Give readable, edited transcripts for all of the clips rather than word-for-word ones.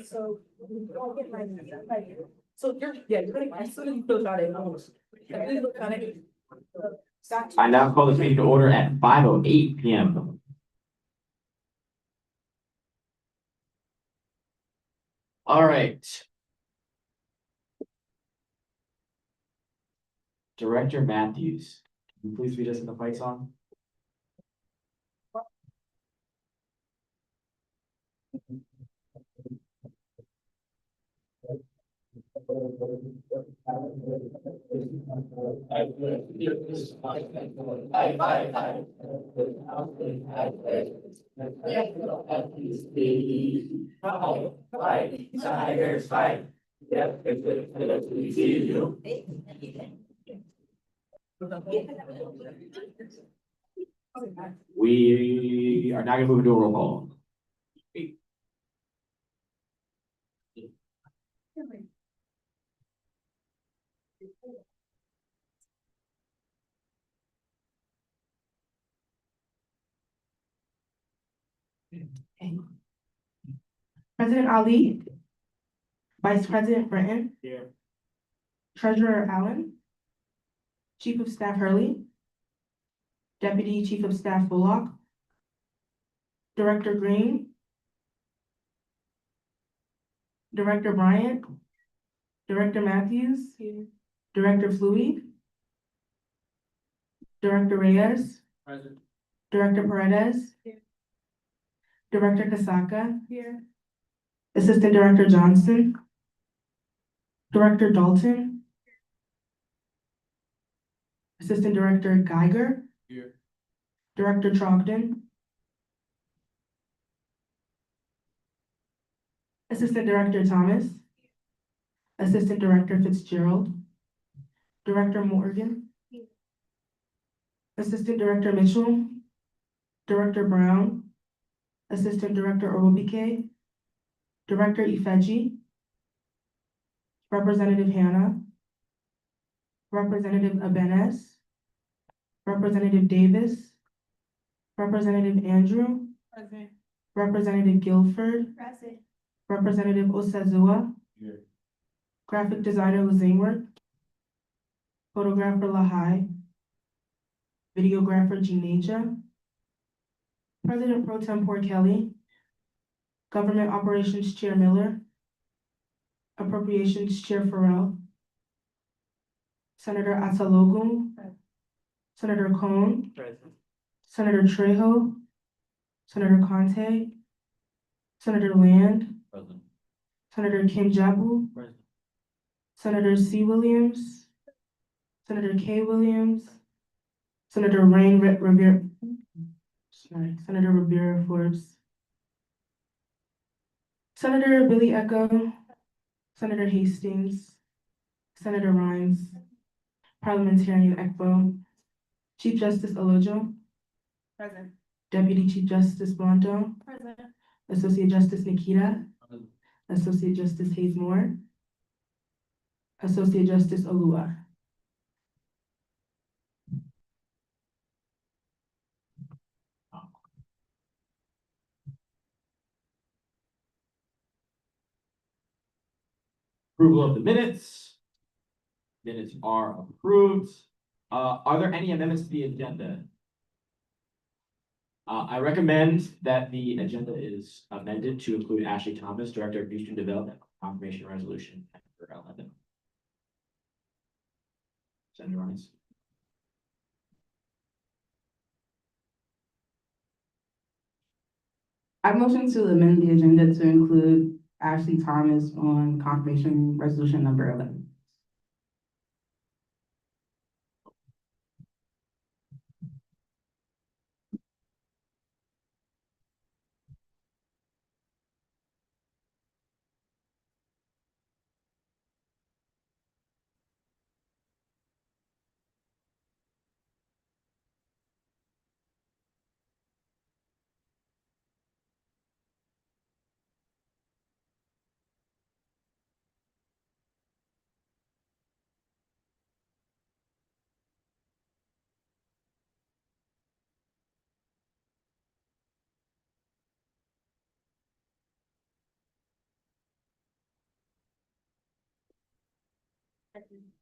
So, I'll get my, so you're gonna, as soon as you fill out it, as soon as you look at it. I now call this meeting to order at 5:08 PM. All right. Director Matthews, can you please read us in the fight song? Tigers fight. Yeah. We are now gonna move into a roll call. President Ali, Vice President Britton. Here. Treasurer Allen, Chief of Staff Hurley, Deputy Chief of Staff Bullock, Director Green, Director Bryant, Director Matthews, Director Flui, Director Reyes, Present. Director Paredes, Director Kasaka, Assistant Director Johnson, Director Dalton, Assistant Director Geiger, Here. Director Trogdon, Assistant Director Thomas, Assistant Director Fitzgerald, Director Morgan, Assistant Director Mitchell, Director Brown, Assistant Director Orobike, Director Ifeji, Representative Hannah, Representative Abenes, Representative Davis, Representative Andrew, Present. Representative Guilford, Present. Representative Osazua, Here. Graphic Designer Lazingworth, Photographer Lahai, Videographer Gineja, President Pro Tempore Kelly, Government Operations Chair Miller, Appropriations Chair Farrell, Senator Atalogu, Senator Cohn, Present. Senator Trejo, Senator Conte, Senator Land, Present. Senator Kim Jabu, Present. Senator C. Williams, Senator K. Williams, Senator Rain Rivera, Senator Rivera Forbes, Senator Billy Echo, Senator Hastings, Senator Rhines, Parliamentarian Ekbo, Chief Justice Olojo, Present. Deputy Chief Justice Blanto, Present. Associate Justice Nikita, Associate Justice Hayes Moore, Associate Justice Olua. Approval of the minutes. Minutes are approved. Are there any amendments to the agenda? I recommend that the agenda is amended to include Ashley Thomas, Director of Houston Development, confirmation resolution for L11. Senator Rhines. I motion to amend the agenda to include Ashley Thomas on confirmation resolution number 11.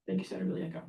Thank you, Senator Villieco.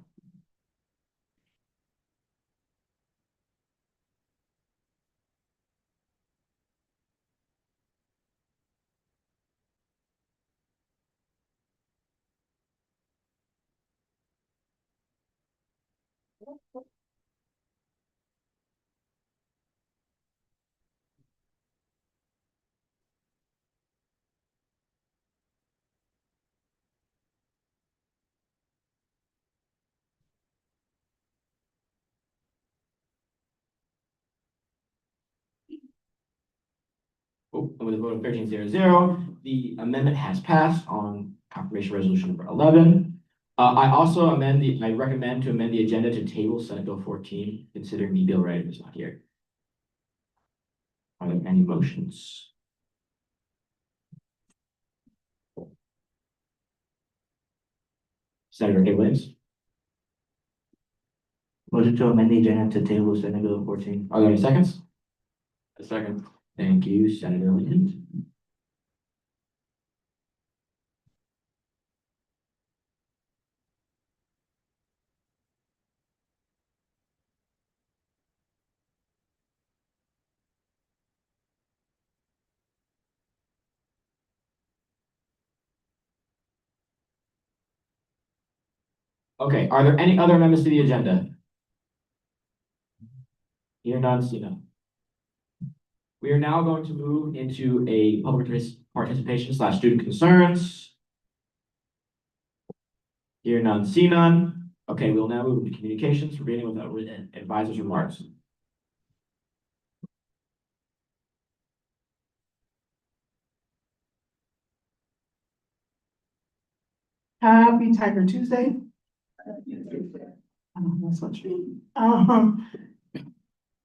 Oh, and with a vote of 13-0-0, the amendment has passed on confirmation resolution number 11. I recommend to amend the agenda to table Senate Bill 14, considering the bill writer is not here. Are there any motions? Senator Kay Williams, Motion to amend the agenda to table Senate Bill 14. are there any seconds? A second. Thank you, Senator Lind. Okay, are there any other amendments to the agenda? Hear none, see none. We are now going to move into a public participation / student concerns. Hear none, see none. Okay, we'll now move into communications, beginning with written advisors' remarks. Happy Tiger Tuesday. That's what you mean.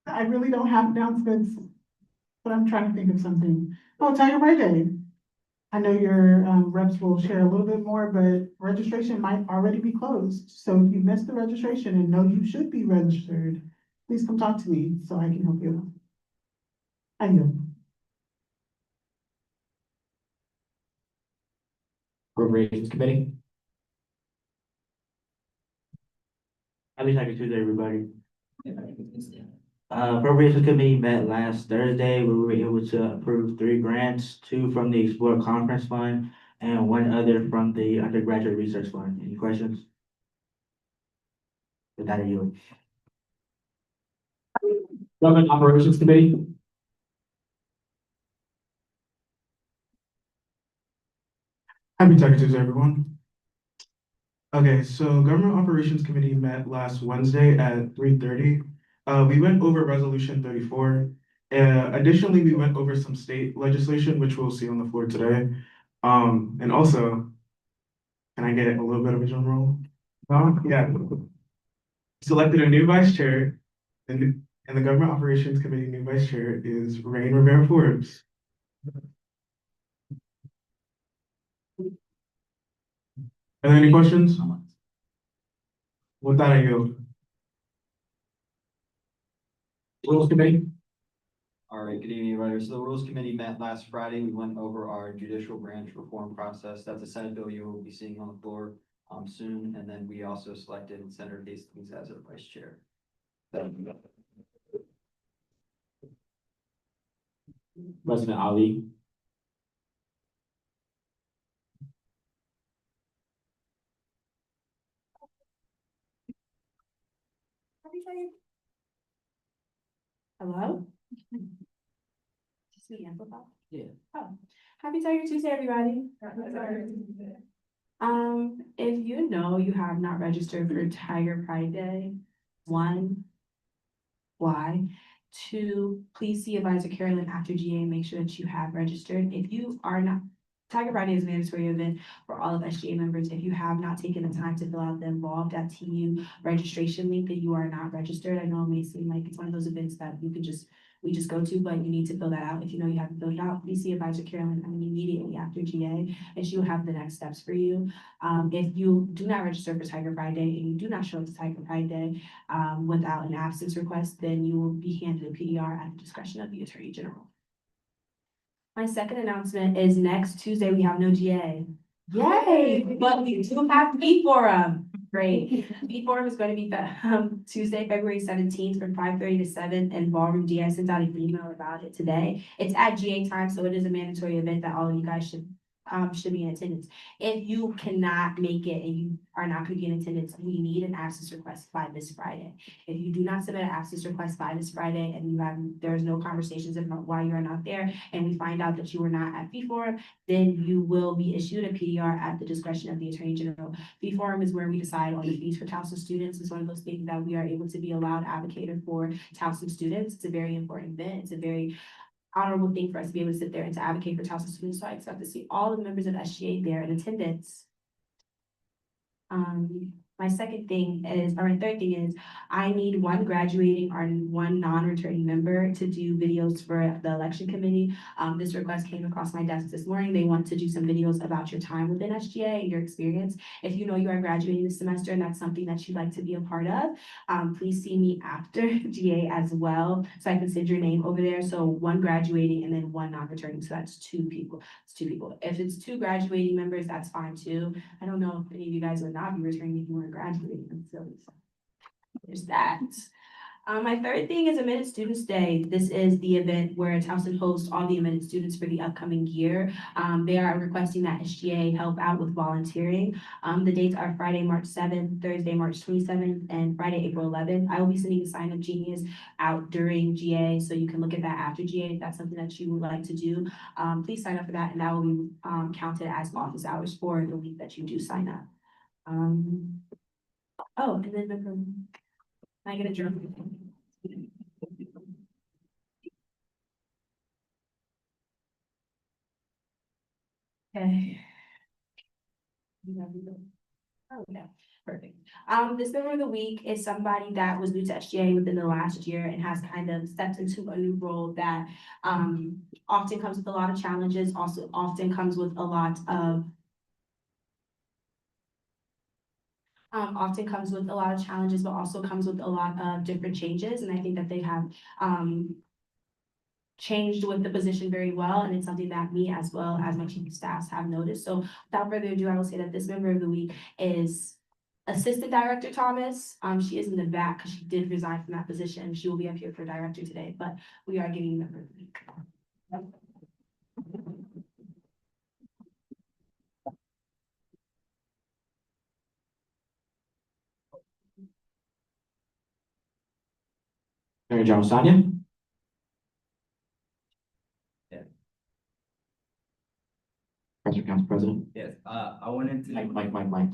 I really don't have announcements, but I'm trying to think of something. Oh, Tiger Pride Day. I know your reps will share a little bit more, but registration might already be closed. So if you missed the registration and know you should be registered, please come talk to me so I can help you. I know. Appropriations Committee, Happy Tiger Tuesday, everybody. Appropriations Committee met last Thursday. We were able to approve 3 grants, 2 from the Explore Conference Fund and 1 other from the Undergraduate Research Fund. Any questions? With that, I yield. Government Operations Committee, Happy Tiger Tuesday, everyone. Okay, so Government Operations Committee met last Wednesday at 3:30. We went over Resolution 34. Additionally, we went over some state legislation, which we'll see on the floor today. And also, can I get a little bit of a drum roll? Yeah. Selected a new vice chair, and the Government Operations Committee new vice chair is Rain Rivera Forbes. Are there any questions? With that, I yield. Rules Committee, All right, good evening, everybody. So the Rules Committee met last Friday. We went over our judicial branch reform process. That's a Senate bill you will be seeing on the floor soon. And then we also selected Senator Hastings as our vice chair. President Ali, Hello? Just me amplify? Yeah. Oh, happy Tiger Tuesday, everybody. If you know you have not registered for Tiger Pride Day, 1, why? 2, please see Advisor Carolyn after GA and make sure that you have registered. If you are not, Tiger Pride Day is a mandatory event for all of SGA members. If you have not taken the time to fill out the Involved at TU registration link, that you are not registered. I know it may seem like it's one of those events that we just go to, but you need to fill that out. If you know you haven't filled it out, please see Advisor Carolyn immediately after GA, and she will have the next steps for you. If you do not register for Tiger Pride Day and you do not show up to Tiger Pride Day without an absence request, then you will be handed a PDR at the discretion of the Attorney General. My second announcement is next Tuesday, we have no GA. Yay, but we do have B forum. Great. B forum is going to be Tuesday, February 17th from 5:30 to 7 in Ballroom D. I sent out an email about it today. It's at GA time, so it is a mandatory event that all of you guys should be in attendance. If you cannot make it and you are not going to be in attendance, we need an absence request by this Friday. If you do not submit an absence request by this Friday and there's no conversations about why you are not there, and we find out that you were not at B forum, then you will be issued a PDR at the discretion of the Attorney General. B forum is where we decide on the fees for Towson students. It's one of those things that we are able to be a loud advocate for Towson students. It's a very important event. It's a very honorable thing for us to be able to sit there and to advocate for Towson students. So I expect to see all the members of SGA there in attendance. My third thing is, I need one graduating or one non-returning member to do videos for the election committee. This request came across my desk this morning. They want to do some videos about your time within SGA and your experience. If you know you are graduating this semester and that's something that you'd like to be a part of, please see me after GA as well, so I can send your name over there. So one graduating and then one non-returning, so that's two people. It's two people. If it's two graduating members, that's fine too. I don't know if any of you guys would not be returning if you weren't graduating, so there's that. My third thing is Admitted Students Day. This is the event where Towson hosts all the admitted students for the upcoming year. They are requesting that SGA help out with volunteering. The dates are Friday, March 7th, Thursday, March 27th, and Friday, April 11th. I will be sending a sign-up genius out during GA, so you can look at that after GA if that's something that you would like to do. Please sign up for that, and that will be counted as office hours for the week that you do sign up. Oh, and then can I get a journal? Okay. Oh, yeah, perfect. This member of the week is somebody that was new to SGA within the last year and has kind of stepped into a new role that often comes with a lot of challenges, also often comes with a lot of challenges, but also comes with a lot of different changes. And I think that they have changed with the position very well, and it's something that me as well as my chief of staffs have noticed. So without further ado, I will say that this member of the week is Assistant Director Thomas. She is in the back because she did resign from that position. She will be up here for director today, but we are giving member of the week. Attorney General Sonia? Yeah. Council President? Yes, I wanted to. Mike.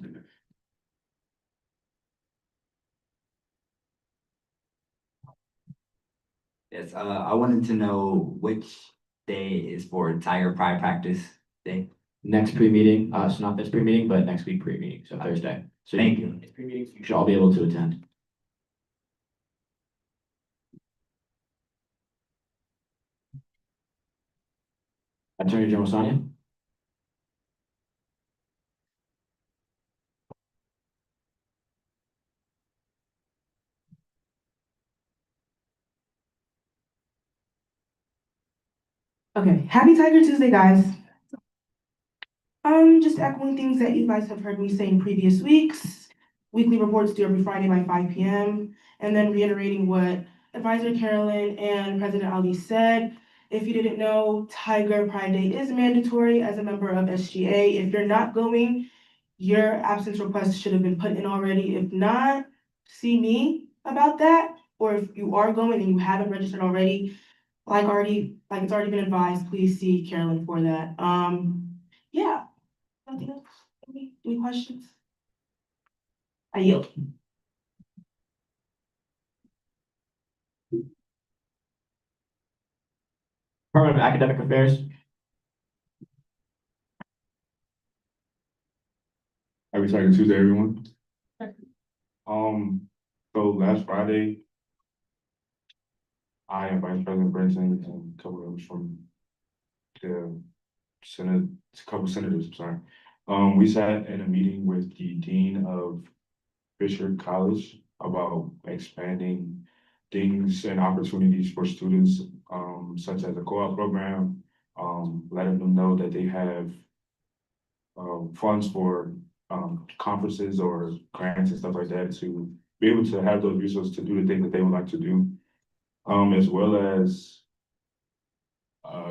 Yes, I wanted to know which day is for Tiger Pride practice day. Next pre-meeting, so not this pre-meeting, but next week pre-meeting, so Thursday. So Thank you. It's pre-meetings, you should all be able to attend. Attorney General Sonia? Okay, happy Tiger Tuesday, guys. Just echoing things that you guys have heard me say in previous weeks. Weekly reports due every Friday by 5 p.m. And then reiterating what Advisor Carolyn and President Ali said. If you didn't know, Tiger Pride Day is mandatory as a member of SGA. If you're not going, your absence request should have been put in already. If not, see me about that. Or if you are going and you haven't registered already, like it's already been advised, please see Carolyn for that. Yeah. Nothing else? Any questions? I yield. Department of Academic Affairs? Happy Tiger Tuesday, everyone. So last Friday, I and Vice President Branson and a couple of members from the Senate, a couple senators, I'm sorry. We sat in a meeting with the Dean of Fisher College about expanding things and opportunities for students, such as a co-op program, letting them know that they have funds for conferences or grants and stuff like that to be able to have those resources to do the things that they would like to do. As well as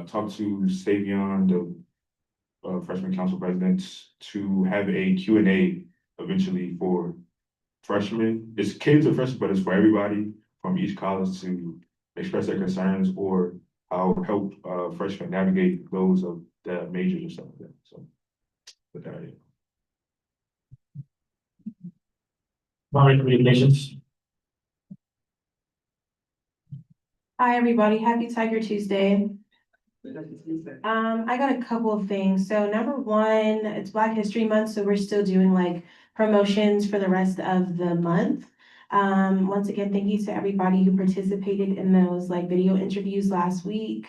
talk to Savion, the freshman council presidents, to have a Q&A eventually for freshmen. It's kids or freshmen, but it's for everybody from each college to express their concerns or how help freshmen navigate those of the majors and stuff like that. So with that, yeah. Department of Communications. Hi, everybody. Happy Tiger Tuesday. I got a couple of things. So number one, it's Black History Month, so we're still doing like promotions for the rest of the month. Once again, thank you to everybody who participated in those like video interviews last week.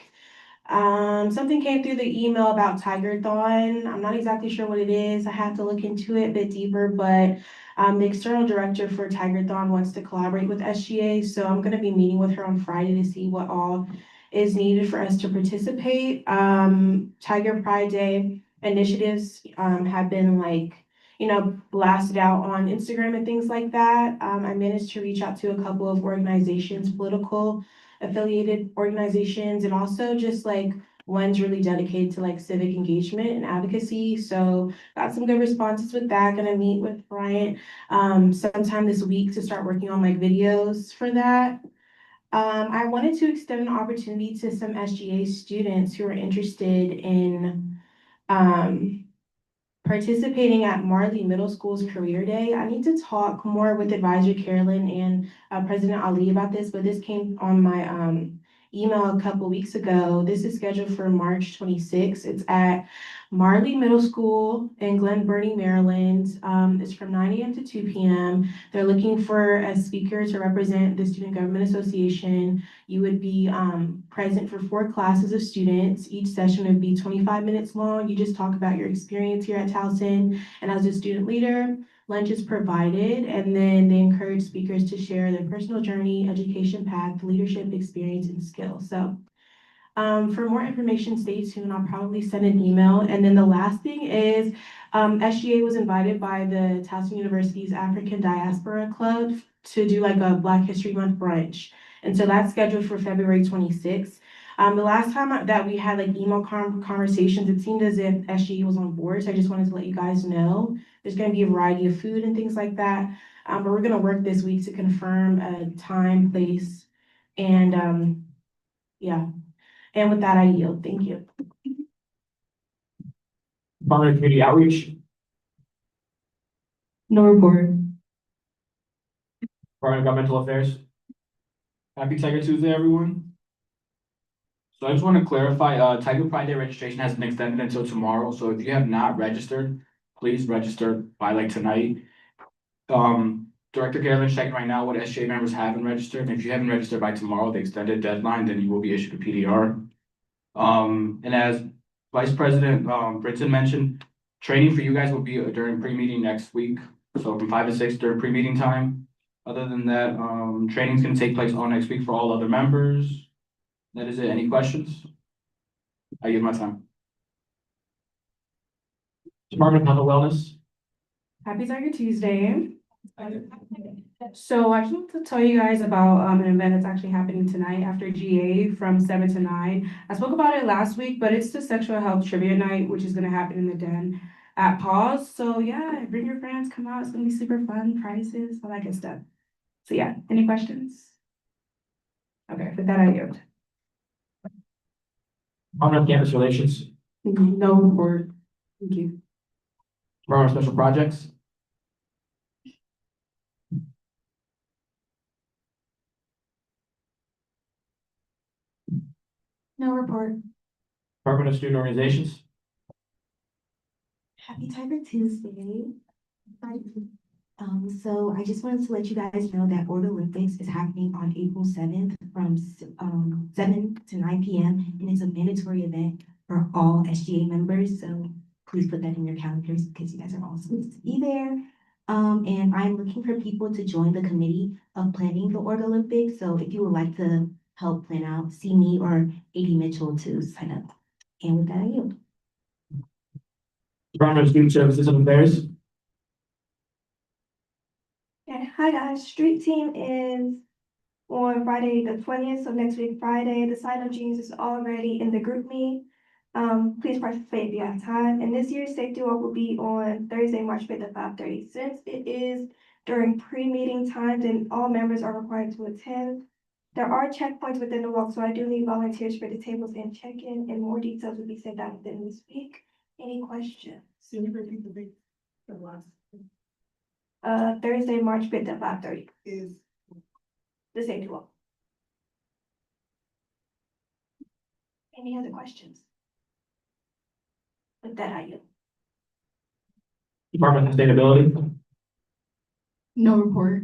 Something came through the email about Tigerthon. I'm not exactly sure what it is. I have to look into it a bit deeper, but the external director for Tigerthon wants to collaborate with SGA, so I'm gonna be meeting with her on Friday to see what all is needed for us to participate. Tiger Pride Day initiatives have been like, blasted out on Instagram and things like that. I managed to reach out to a couple of organizations, political affiliated organizations, and also just like ones really dedicated to like civic engagement and advocacy. So got some good responses with that. Gonna meet with Bryant sometime this week to start working on like videos for that. I wanted to extend an opportunity to some SGA students who are interested in participating at Marley Middle School's Career Day. I need to talk more with Advisor Carolyn and President Ali about this, but this came on my email a couple weeks ago. This is scheduled for March 26th. It's at Marley Middle School in Glen Burnie, Maryland. It's from 9 a.m. to 2 p.m. They're looking for a speaker to represent the Student Government Association. You would be present for 4 classes of students. Each session would be 25 minutes long. You just talk about your experience here at Towson and as a student leader. Lunch is provided, and then they encourage speakers to share their personal journey, education path, leadership experience, and skills. So for more information, stay tuned. I'll probably send an email. And then the last thing is SGA was invited by the Towson University's African Diaspora Club to do like a Black History Month brunch. And so that's scheduled for February 26th. The last time that we had like email conversations, it seemed as if SGA was on board. So I just wanted to let you guys know. There's going to be a variety of food and things like that. But we're going to work this week to confirm a time, place, and yeah. And with that, I yield. Thank you. Department of Community Outreach. No report. Department of Governmental Affairs. Happy Tiger Tuesday, everyone. So I just want to clarify, Tiger Pride Day registration has been extended until tomorrow. So if you have not registered, please register by like tonight. Director Carolyn's checking right now what SGA members haven't registered. And if you haven't registered by tomorrow, the extended deadline, then you will be issued a PDR. And as Vice President Brinson mentioned, training for you guys will be during pre-meeting next week. So from 5 to 6 during pre-meeting time. Other than that, training's gonna take place all next week for all other members. That is it. Any questions? I give my time. Department of Health and Wellness. Happy Tiger Tuesday. So I just want to tell you guys about an event that's actually happening tonight after GA from 7 to 9. I spoke about it last week, but it's the Sexual Health Trivia Night, which is going to happen in the Den at Pause. So yeah, bring your friends, come out. It's going to be super fun, prizes, all that good stuff. So yeah, any questions? Okay, with that, I yield. Department of Campus Relations. No report. Thank you. Department of Special Projects. No report. Department of Student Organizations. Happy Tiger Tuesday. So I just wanted to let you guys know that Order Olympics is happening on April 7th from 7 to 9 p.m. and it's a mandatory event for all SGA members. So please put that in your calendars because you guys are all supposed to be there. And I'm looking for people to join the committee of planning the Order Olympics. So if you would like to help plan out, see me or AD Mitchell to sign up. And with that, I yield. Department of Student Services and Affairs. Okay, hi guys, street team is on Friday the 20th, so next week, Friday. The sign up genius is already in the group meet. Please participate if you have time. And this year's safety walk will be on Thursday, March 5th at 5:30. Since it is during pre-meeting times and all members are required to attend, there are checkpoints within the walk, so I do need volunteers for the tables and check-in, and more details will be sent out within this week. Any questions? Can you repeat the date? The last Thursday, March 5th at 5:30, is. the safety walk. Any other questions? With that, I yield. Department of Sustainability. No report.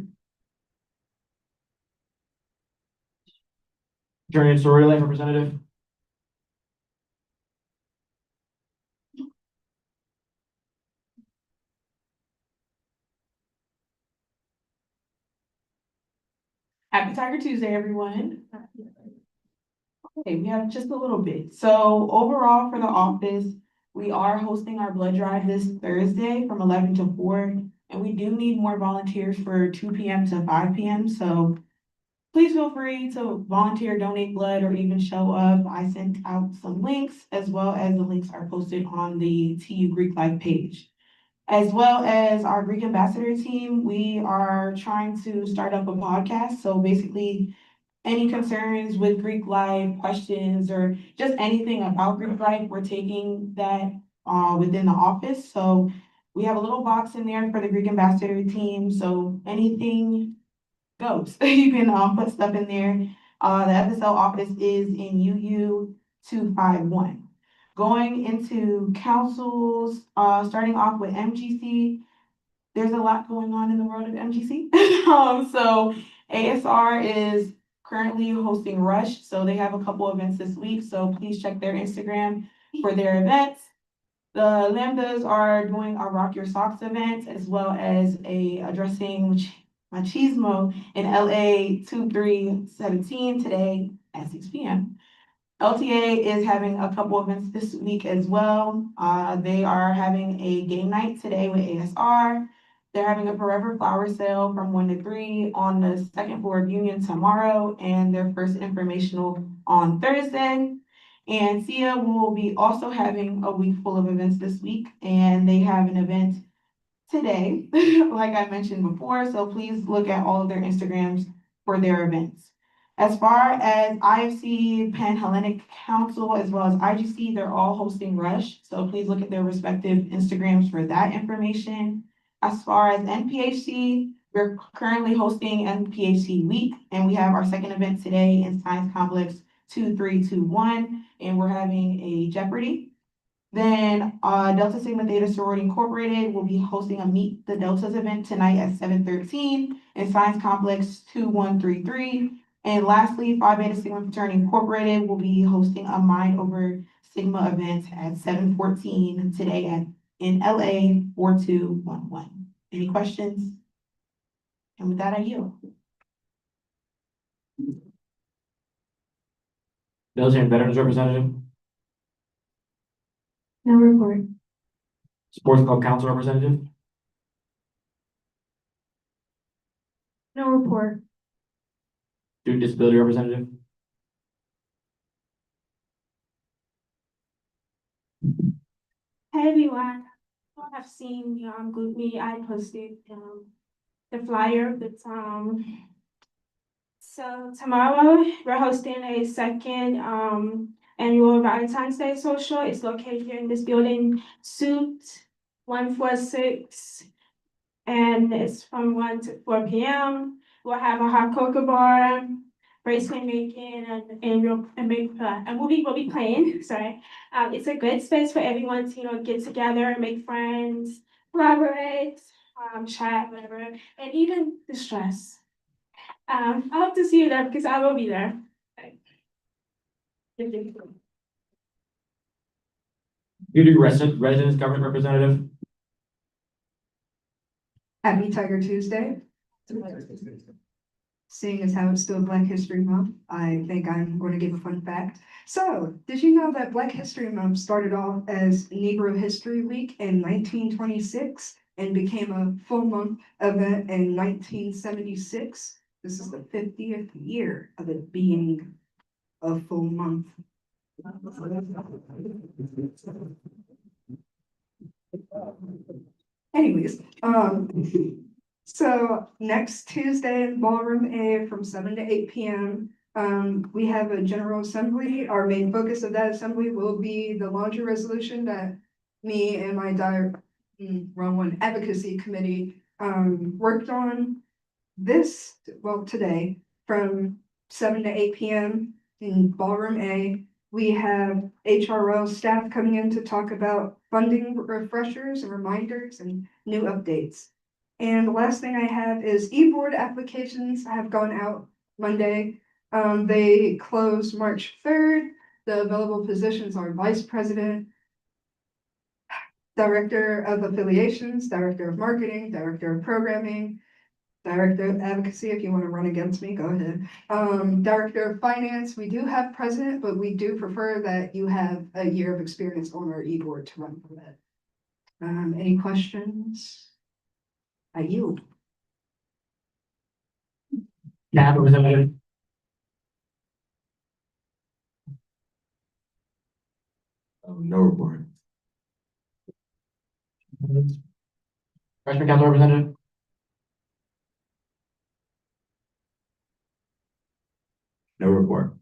Attorney and Sorority Life Representative. Happy Tiger Tuesday, everyone. Okay, we have just a little bit. So overall for the office, we are hosting our blood drive this Thursday from 11 to 4. And we do need more volunteers for 2 p.m. to 5 p.m. So please feel free to volunteer, donate blood, or even show up. I sent out some links, as well as the links are posted on the TU Greek Life page. As well as our Greek ambassador team, we are trying to start up a podcast. So basically, any concerns with Greek life, questions, or just anything about Greek life, we're taking that within the office. So we have a little box in there for the Greek ambassador team. So anything goes. You can put stuff in there. The FSL office is in UU 251. Going into councils, starting off with MGC, there's a lot going on in the world of MGC. So ASR is currently hosting Rush, so they have a couple events this week, so please check their Instagram for their events. The Lambdas are doing a Rock Your Socks event, as well as addressing machismo in LA 2317 today at 6 p.m. LTA is having a couple events this week as well. They are having a game night today with ASR. They're having a Forever Flower Sale from 1 to 3 on the second floor of Union tomorrow, and their first informational on Thursday. And SIA will be also having a week full of events this week, and they have an event today, like I mentioned before, so please look at all of their Instagrams for their events. As far as IFC, Pan Hellenic Council, as well as IGC, they're all hosting Rush, so please look at their respective Instagrams for that information. As far as NPHC, we're currently hosting NPHC Week, and we have our second event today in Science Complex 2321, and we're having a Jeopardy. Then Delta Sigma Theta Sorority Incorporated will be hosting a Meet the Deltas event tonight at 7:13 in Science Complex 2133. And lastly, Phi Beta Sigma Fraternity Incorporated will be hosting a Mind Over Sigma event at 7:14 today in LA 4211. Any questions? And with that, I yield. Military and Veterans Representative. No report. Sports Club Council Representative. No report. Student Disability Representative. Hey everyone, I have seen GroupMe. I posted the flyer with so tomorrow we're hosting a second annual Valentine's Day social. It's located here in this building, Suite 146, and it's from 1 to 4 p.m. We'll have a hot cocoa bar, bracelet making, and movie will be playing. Sorry, it's a good space for everyone to get together, make friends, collaborate, chat, whatever, and even distress. I hope to see you there because I will be there. Community Residents Government Representative. Happy Tiger Tuesday. seeing as how it's still Black History Month, I think I'm going to give a fun fact. So, did you know that Black History Month started off as Negro History Week in 1926 and became a full month event in 1976? This is the 50th year of it being a full month. Anyways, so next Tuesday in Ballroom A from 7 to 8 p.m. We have a general assembly. Our main focus of that assembly will be the laundry resolution that me and my advocacy committee worked on today from 7 to 8 p.m. in Ballroom A. We have HRO staff coming in to talk about funding refreshers and reminders and new updates. And the last thing I have is e-board applications have gone out Monday. They closed March 3rd. The available positions are vice president, director of affiliations, director of marketing, director of programming, director of advocacy, if you want to run against me, go ahead. Director of finance, we do have president, but we do prefer that you have a year of experience on our e-board to run for that. Any questions? I yield. Cap Representative. No report. Freshman Council Representative. No report.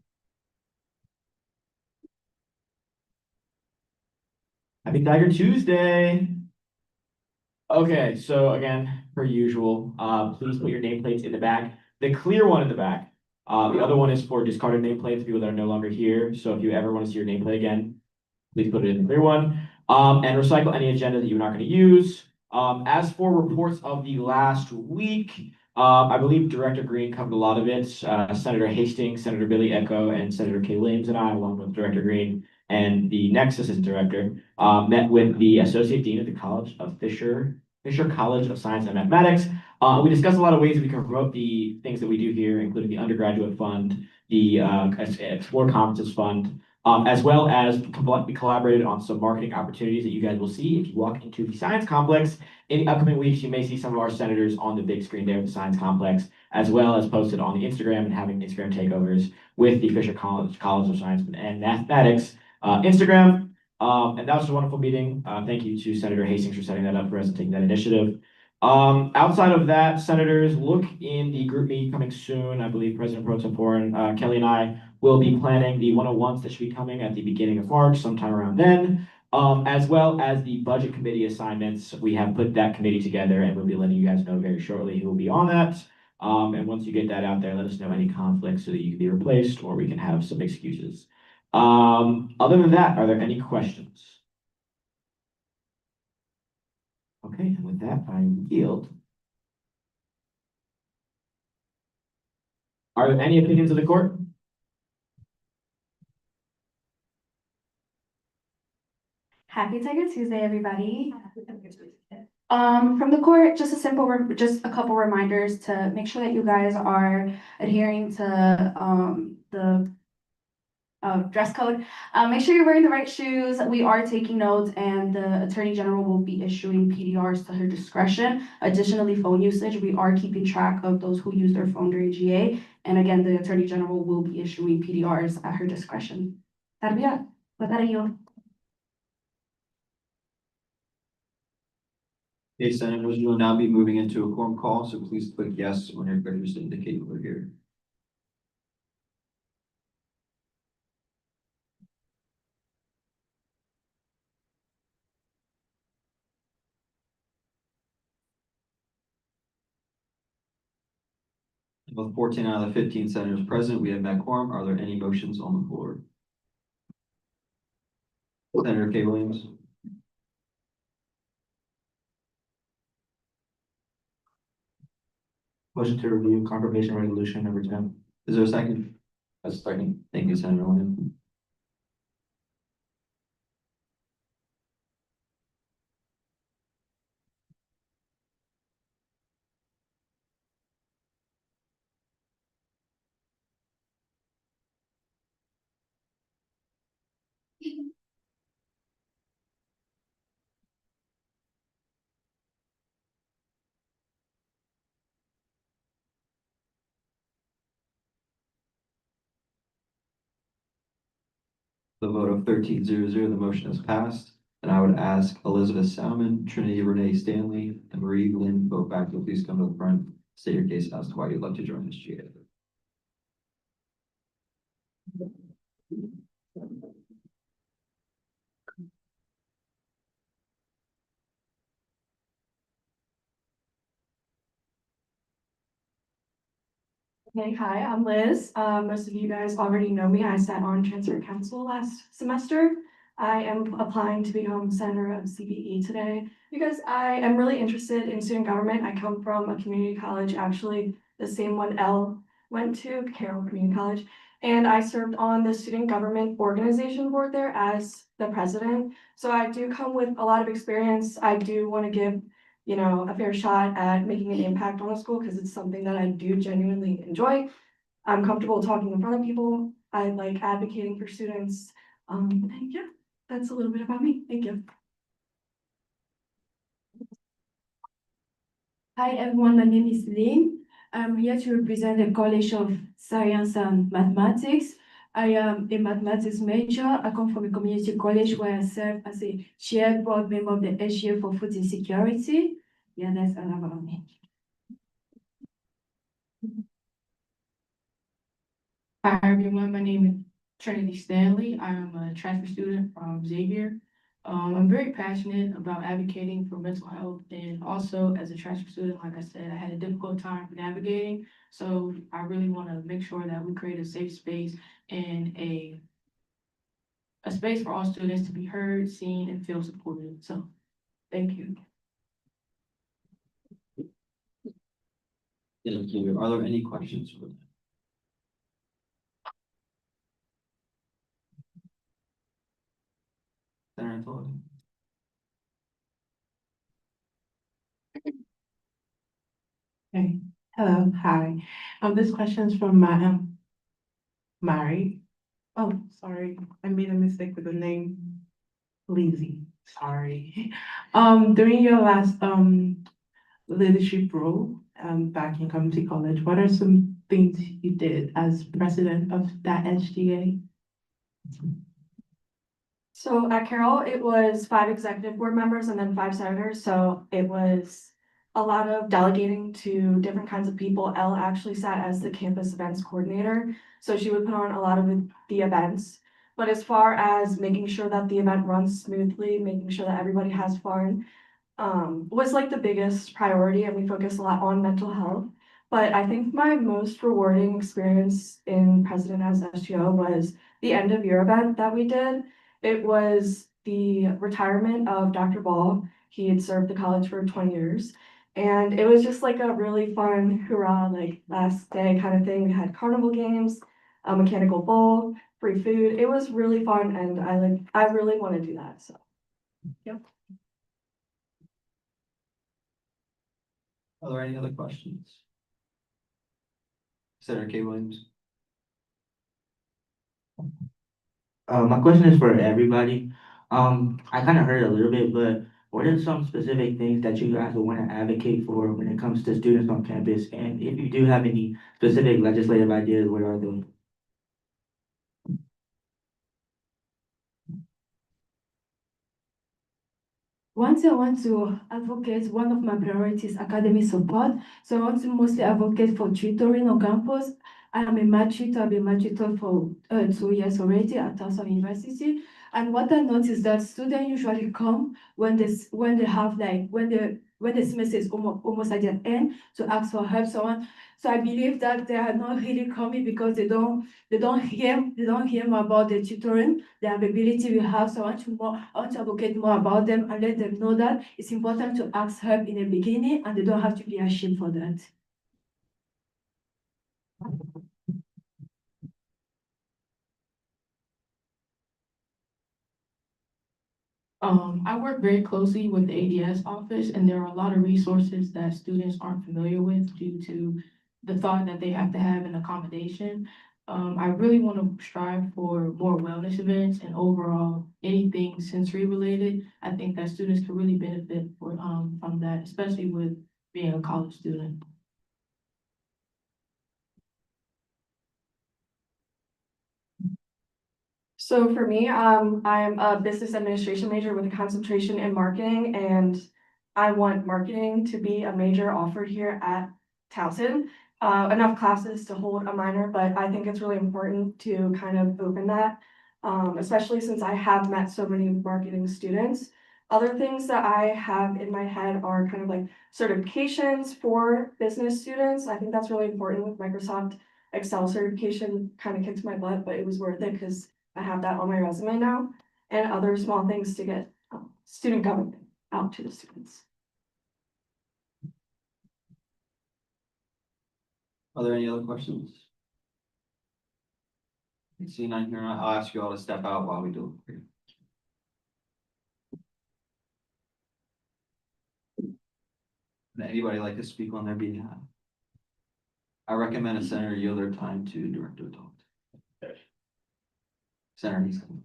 Happy Tiger Tuesday. Okay, so again, per usual, please put your nameplates in the back. The clear one in the back. The other one is for discarded nameplates, people that are no longer here. So if you ever want to see your nameplate again, please put it in the clear one. And recycle any agenda that you're not going to use. As for reports of the last week, I believe Director Green covered a lot of it. Senator Hastings, Senator Billy Echo, and Senator Kay Williams and I, along with Director Green and the next assistant director, met with the Associate Dean of the College of Fisher College of Science and Mathematics. We discussed a lot of ways that we can promote the things that we do here, including the undergraduate fund, the Explore Conferences Fund, as well as we collaborated on some marketing opportunities that you guys will see if you walk into the Science Complex. In the upcoming weeks, you may see some of our senators on the big screen there at the Science Complex, as well as posted on the Instagram and having Instagram takeovers with the Fisher College of Science and Mathematics Instagram. And that was a wonderful meeting. Thank you to Senator Hastings for setting that up for us and taking that initiative. Outside of that, senators, look in the group meet coming soon. I believe President Pro Tempore Kelly and I will be planning the 101s that should be coming at the beginning of March, sometime around then. As well as the budget committee assignments. We have put that committee together and we'll be letting you guys know very shortly who will be on that. And once you get that out there, let us know any conflicts so that you can be replaced or we can have some excuses. Other than that, are there any questions? Okay, and with that, I yield. Are there any opinions of the court? Happy Tiger Tuesday, everybody. From the court, just a couple reminders to make sure that you guys are adhering to the dress code. Make sure you're wearing the right shoes. We are taking notes, and the Attorney General will be issuing PDRs to her discretion. Additionally, phone usage, we are keeping track of those who use their phone during GA. And again, the Attorney General will be issuing PDRs at her discretion. That'll be it. With that, I yield. Okay, senators, we will now be moving into a quorum call, so please click yes on your clickers to indicate you are here. With 14 out of the 15 senators present, we have met quorum. Are there any motions on the floor? Senator Kay Williams. Motion to review confirmation resolution number 10. Is there a second? That's starting. Thank you, Senator Williams. The vote of 13-0-0, the motion is passed. And I would ask Elizabeth Salmon, Trinity Renee Stanley, and Marie Lynn Boback to please come to the front, state your case as to why you'd love to join SGA. Okay, hi, I'm Liz. Most of you guys already know me. I sat on transfer council last semester. I am applying to become senator of CBE today because I am really interested in student government. I come from a community college, actually the same one Elle went to, Carroll Community College. And I served on the student government organization board there as the president. So I do come with a lot of experience. I do want to give a fair shot at making an impact on the school because it's something that I do genuinely enjoy. I'm comfortable talking in front of people. I like advocating for students. And yeah, that's a little bit about me. Thank you. Hi everyone, my name is Lynn. I'm here to represent the College of Science and Mathematics. I am a mathematics major. I come from a community college where I serve as a chair board member of the SGA for Food Insecurity. Yeah, that's all about me. Hi everyone, my name is Trinity Stanley. I am a transfer student from Xavier. I'm very passionate about advocating for mental health, and also as a transfer student, like I said, I had a difficult time navigating. So I really want to make sure that we create a safe space and a space for all students to be heard, seen, and feel supported. So thank you. Thank you. Are there any questions for them? Senator Thornton? Hey, hello, hi. This question's from Mari. Oh, sorry, I made a mistake with the name. Lizzie, sorry. During your last leadership role back in community college, what are some things you did as president of that HGA? So at Carroll, it was 5 executive board members and then 5 senators. So it was a lot of delegating to different kinds of people. Elle actually sat as the campus events coordinator. So she would put on a lot of the events. But as far as making sure that the event runs smoothly, making sure that everybody has fun, was like the biggest priority, and we focus a lot on mental health. But I think my most rewarding experience in president as SGO was the end of year event that we did. It was the retirement of Dr. Ball. He had served the college for 20 years. And it was just like a really fun hurrah, like last day kind of thing. We had carnival games, a mechanical bull, free food. It was really fun, and I really want to do that. So, yep. Are there any other questions? Senator Kay Williams? My question is for everybody. I kind of heard a little bit, but what are some specific things that you guys would want to advocate for when it comes to students on campus? And if you do have any specific legislative ideas, what are those? Once I want to advocate, one of my priorities, academic support. So I want to mostly advocate for tutoring on campus. I am a math tutor. I've been a math tutor for 2 years already at Tulsa University. And what I noticed that students usually come when they have when the semester is almost at the end to ask for help. So I believe that they are not really coming because they don't hear more about the tutoring, the ability we have. So I want to advocate more about them and let them know that it's important to ask help in the beginning, and they don't have to be ashamed for that. I work very closely with the ADS office, and there are a lot of resources that students aren't familiar with due to the thought that they have to have an accommodation. I really want to strive for more wellness events and overall anything sensory related. I think that students can really benefit from that, especially with being a college student. So for me, I'm a business administration major with a concentration in marketing, and I want marketing to be a major offered here at Towson. Enough classes to hold a minor, but I think it's really important to kind of open that, especially since I have met so many marketing students. Other things that I have in my head are kind of like certifications for business students. I think that's really important with Microsoft Excel certification, kind of kicked my butt, but it was worth it because I have that on my resume now, and other small things to get student government out to the students. Are there any other questions? Seeing none here, I'll ask you all to step out while we do it. Would anybody like to speak on their behalf? I recommend a senator yield their time to Director Adult. Senator Easton.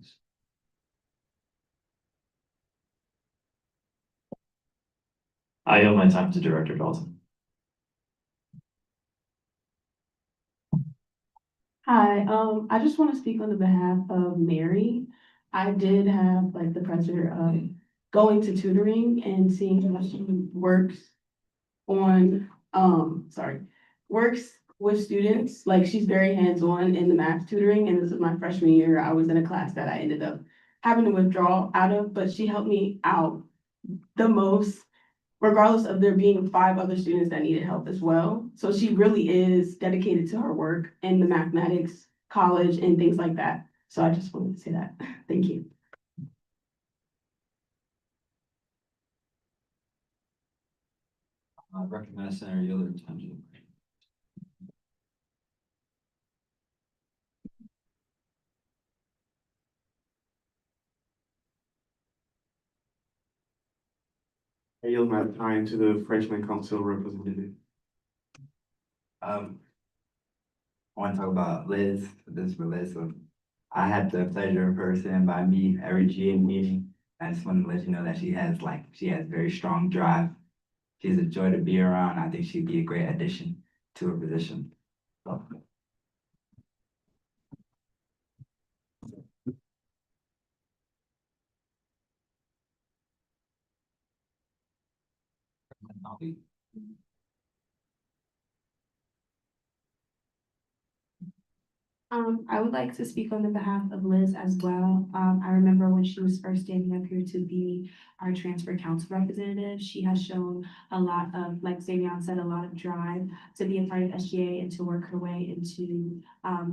I yield my time to Director Dalton. Hi, I just want to speak on the behalf of Mary. I did have like the pleasure of going to tutoring and seeing how she works on, works with students. Like she's very hands-on in the math tutoring, and this is my freshman year. I was in a class that I ended up having to withdraw out of, but she helped me out the most, regardless of there being 5 other students that needed help as well. So she really is dedicated to her work in the mathematics college and things like that. So I just wanted to say that. Thank you. I recommend a senator yield their time to. I yield my time to the freshman council representative. I want to talk about Liz, this for Liz. So I had the pleasure of her sitting by me every GA meeting. I just wanted to let you know that she has very strong drive. She's a joy to be around. I think she'd be a great addition to her position. So, I would like to speak on the behalf of Liz as well. I remember when she was first standing up here to be our transfer council representative, she has shown a lot of, like Xavier said, a lot of drive to be a part of SGA and to work her way into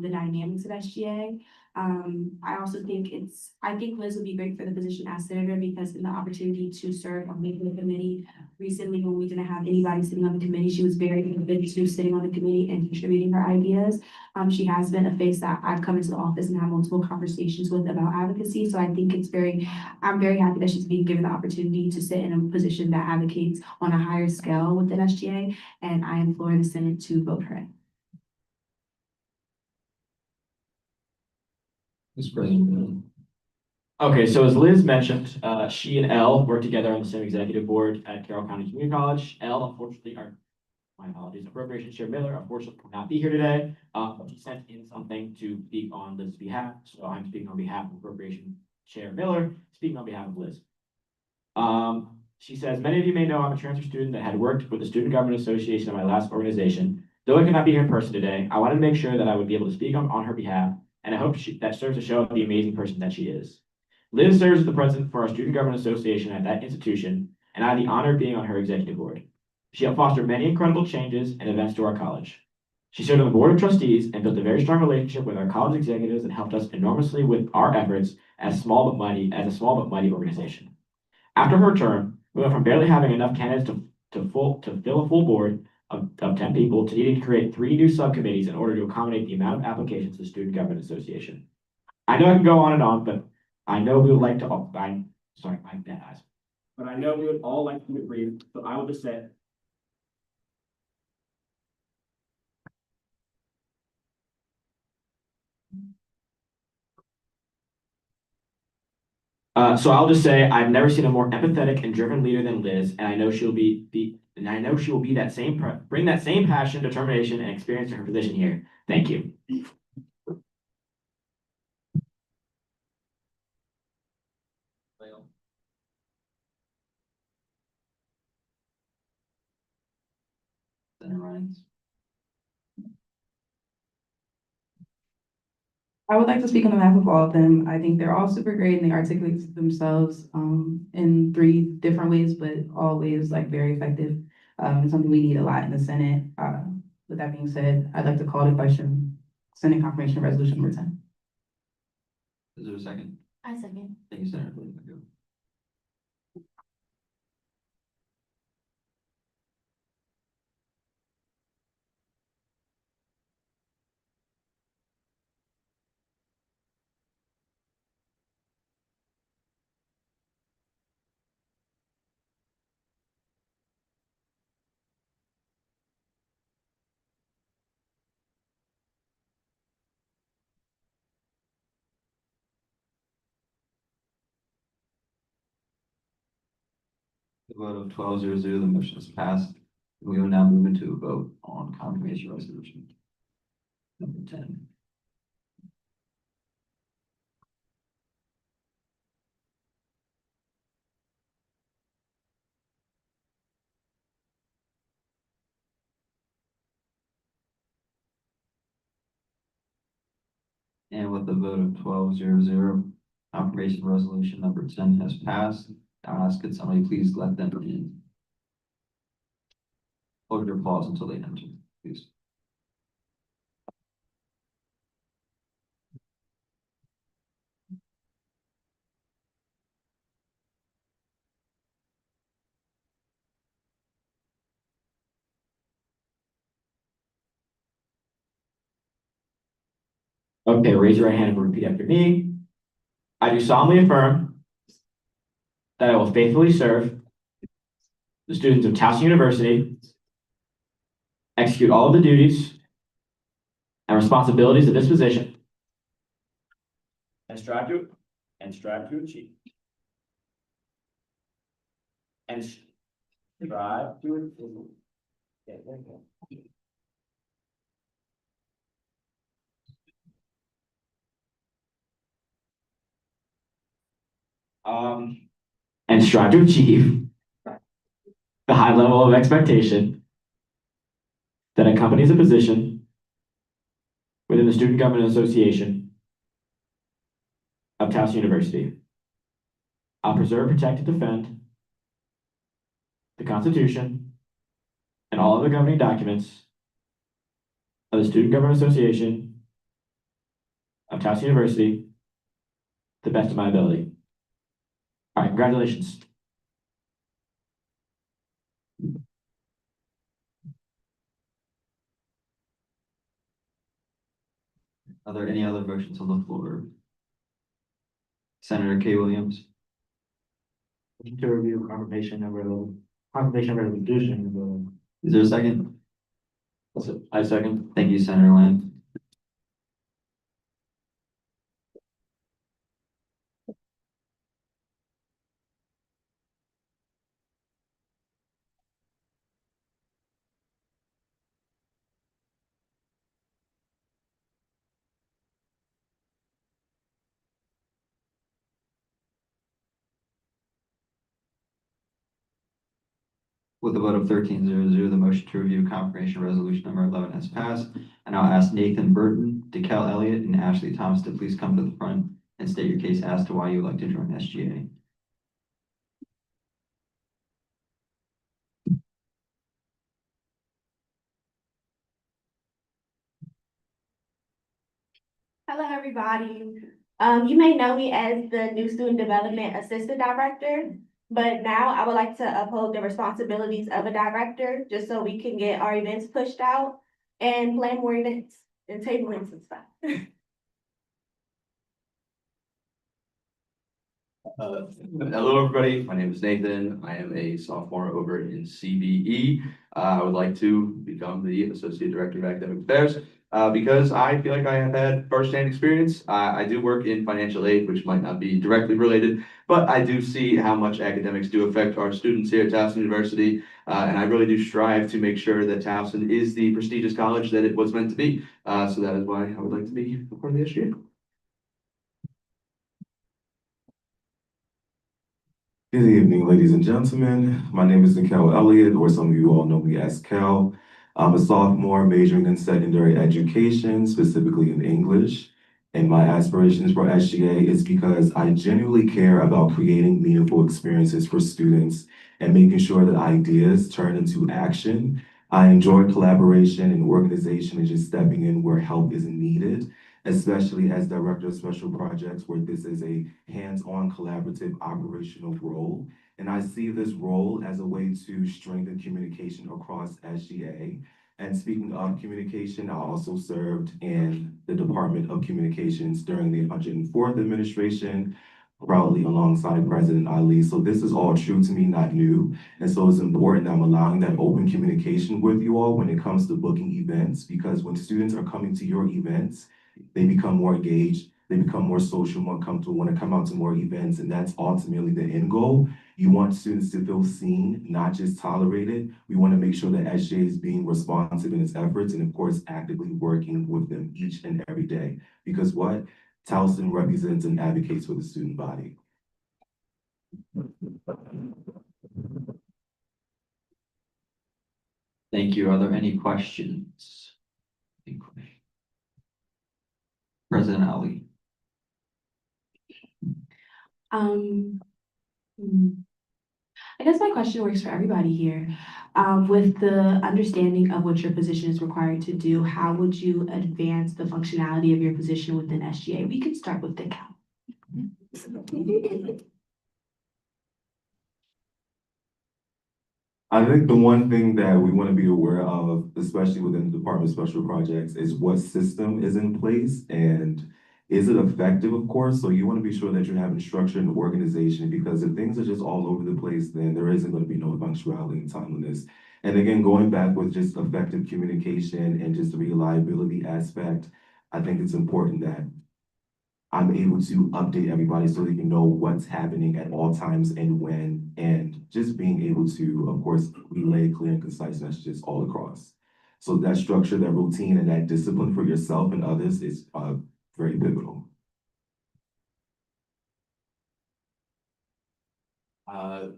the dynamics of SGA. I also think I think Liz would be great for the position as senator because in the opportunity to serve on the committee recently when we didn't have anybody sitting on the committee, she was very committed to sitting on the committee and contributing her ideas. She has been a face that I've come into the office and had multiple conversations with about advocacy. So I think I'm very happy that she's being given the opportunity to sit in a position that advocates on a higher scale within SGA. And I implore the Senate to vote her in. Mr. President. Okay, so as Liz mentioned, she and Elle work together on the same executive board at Carroll County Community College. Elle, unfortunately, my apologies, Appropriations Chair Miller, unfortunately, could not be here today. She sent in something to speak on Liz's behalf, so I'm speaking on behalf of Appropriations Chair Miller, speaking on behalf of Liz. She says, many of you may know I'm a transfer student that had worked with the Student Government Association in my last organization. Though I could not be here in person today, I wanted to make sure that I would be able to speak on her behalf, and I hope that serves to show the amazing person that she is. Liz serves as the president for our Student Government Association at that institution, and I have the honor of being on her executive board. She helped foster many incredible changes and events to our college. She served on the board of trustees and built a very strong relationship with our college executives and helped us enormously with our efforts as a small but mighty organization. After her term, we went from barely having enough candidates to fill a full board of 10 people to needing to create 3 new subcommittees in order to accommodate the amount of applications to the Student Government Association. I know I can go on and on, but I know we would like to, sorry, my bad eyes. But I know we would all like to keep it brief, so I will just say, so I'll just say I've never seen a more empathetic and driven leader than Liz, and I know she will be that same bring that same passion, determination, and experience to her position here. Thank you. Senator Ryan. I would like to speak on behalf of all of them. I think they're all super great and they articulate themselves in 3 different ways, but all ways like very effective. And something we need a lot in the Senate. With that being said, I'd like to call the question, Senate Confirmation Resolution number 10. Is there a second? I second. Thank you, Senator Blake. The vote of 12-0-0, the motion is passed. We will now move into a vote on confirmation resolution number 10. And with the vote of 12-0-0, confirmation resolution number 10 has passed. I'll ask, could somebody please let them in? Hold your applause until they enter, please. Okay, raise your right hand and repeat after me. I do solemnly affirm that I will faithfully serve the students of Towson University, execute all of the duties and responsibilities of this position, and strive to achieve. And strive to achieve. Yeah, there you go. And strive to achieve the high level of expectation that accompanies a position within the Student Government Association of Towson University. I'll preserve, protect, and defend the Constitution and all other governing documents of the Student Government Association of Towson University to the best of my ability. All right, congratulations. Are there any other motions on the floor? Senator K. Williams. To review confirmation resolution. Is there a second? I second. Thank you, Senator Lamb. With a vote of 13-0-0, the motion to review confirmation resolution number 11 has passed. And I'll ask Nathan Burton, DeKel Elliott, and Ashley Thomas to please come to the front and state your case as to why you would like to join SGA. Hello, everybody. You may know me as the new Student Development Assistant Director, but now I would like to uphold the responsibilities of a director, just so we can get our events pushed out and plan more events and tablings and stuff. Hello, everybody. My name is Nathan. I am a sophomore over in CBE. I would like to become the Associate Director of Academic Affairs because I feel like I have had firsthand experience. I do work in financial aid, which might not be directly related, but I do see how much academics do affect our students here at Towson University. And I really do strive to make sure that Towson is the prestigious college that it was meant to be. So that is why I would like to be a part of the SGA. Good evening, ladies and gentlemen. My name is DeKel Elliott, or some of you all know me as Kel. I'm a sophomore majoring in secondary education, specifically in English. And my aspirations for SGA is because I genuinely care about creating meaningful experiences for students and making sure that ideas turn into action. I enjoy collaboration and organization and just stepping in where help is needed, especially as Director of Special Projects, where this is a hands-on collaborative operational role. And I see this role as a way to strengthen communication across SGA. And speaking of communication, I also served in the Department of Communications during the 104th administration, proudly alongside President Ali. So this is all true to me, not new. And so it's important that I'm allowing that open communication with you all when it comes to booking events, because when students are coming to your events, they become more engaged, they become more social, more comfortable, want to come out to more events, and that's ultimately the end goal. You want students to feel seen, not just tolerated. We want to make sure that SGA is being responsive in its efforts and, of course, actively working with them each and every day. Because what? Towson represents and advocates for the student body. Thank you. Are there any questions? President Ali. I guess my question works for everybody here. With the understanding of what your position is required to do, how would you advance the functionality of your position within SGA? We could start with DeKalb. I think the one thing that we want to be aware of, especially within the Department of Special Projects, is what system is in place and is it effective, of course? So you want to be sure that you're having structure and organization, because if things are just all over the place, then there isn't going to be no punctuality and timeliness. And again, going back with just effective communication and just the reliability aspect, I think it's important that I'm able to update everybody so they can know what's happening at all times and when, and just being able to, of course, relay clear and concise messages all across. So that structure, that routine, and that discipline for yourself and others is very pivotal. I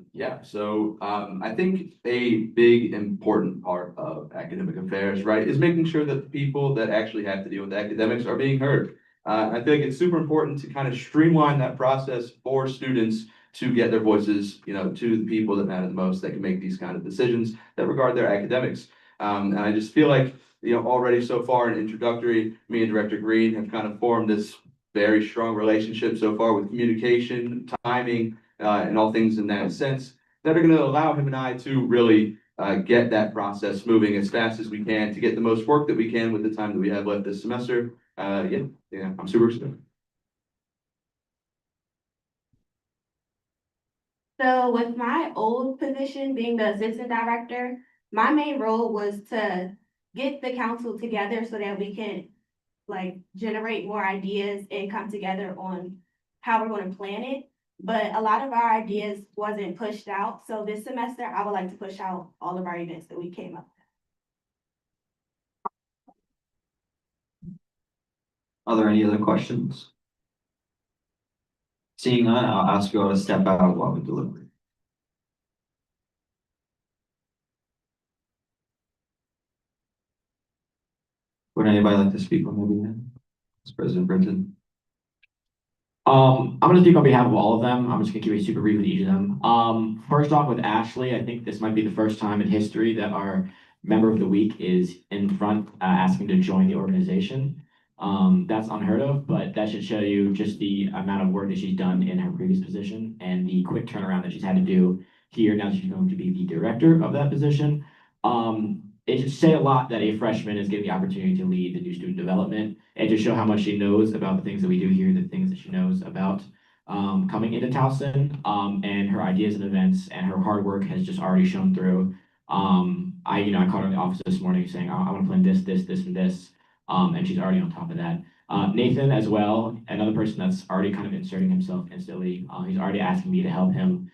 think a big important part of academic affairs, right, is making sure that the people that actually have to deal with academics are being heard. I feel like it's super important to kind of streamline that process for students to get their voices, to the people that matter the most, that can make these kind of decisions that regard their academics. And I just feel like, already so far in introductory, me and Director Green have kind of formed this very strong relationship so far with communication, timing, and all things in that sense that are going to allow him and I to really get that process moving as fast as we can to get the most work that we can with the time that we have left this semester. I'm super excited. So with my old position being the assistant director, my main role was to get the council together so that we can generate more ideas and come together on how we're going to plan it. But a lot of our ideas wasn't pushed out. So this semester, I would like to push out all of our events that we came up with. Are there any other questions? Seeing none, I'll ask you all to step out while we deliberate. Would anybody like to speak on maybe then? President Brinton. I'm gonna speak on behalf of all of them. I'm just gonna keep it super brief with each of them. First off with Ashley, I think this might be the first time in history that our member of the week is in front, asking to join the organization. That's unheard of, but that should show you just the amount of work that she's done in her previous position and the quick turnaround that she's had to do here now that she's going to be the director of that position. It should say a lot that a freshman is getting the opportunity to lead the new student development and to show how much she knows about the things that we do here, the things that she knows about coming into Towson, and her ideas and events and her hard work has just already shown through. I caught her in the office this morning saying, I want to plan this, and this, and she's already on top of that. Nathan as well, another person that's already kind of inserting himself instantly. He's already asking me to help him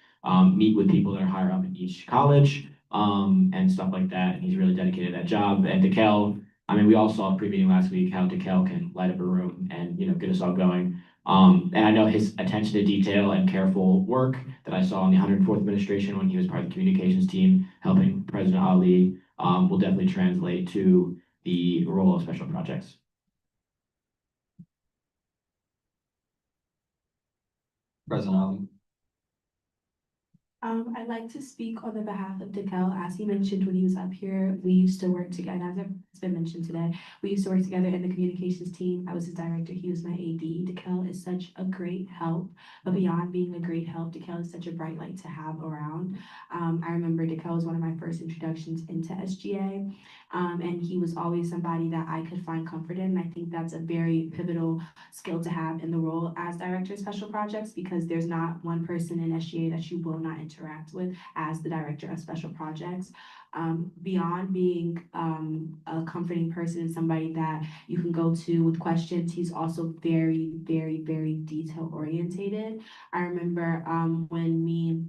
meet with people that are higher up in each college. And stuff like that. And he's really dedicated to that job. And DeKalb, we all saw a pre-meeting last week how DeKalb can light up a room and, get us all going. And I know his attention to detail and careful work that I saw in the 104th administration when he was part of the communications team, helping President Ali will definitely translate to the role of special projects. President Ali. I'd like to speak on the behalf of Dekel. As he mentioned when he was up here, we used to work together, as it's been mentioned today, we used to work together in the communications team. I was his director, he was my AD. Dekel is such a great help, but beyond being a great help, Dekel is such a bright light to have around. I remember Dekel was one of my first introductions into SGA, and he was always somebody that I could find comfort in. I think that's a very pivotal skill to have in the role as director of special projects, because there's not one person in SGA that you will not interact with as the director of special projects. Beyond being a comforting person and somebody that you can go to with questions, he's also very, very, very detail orientated. I remember when me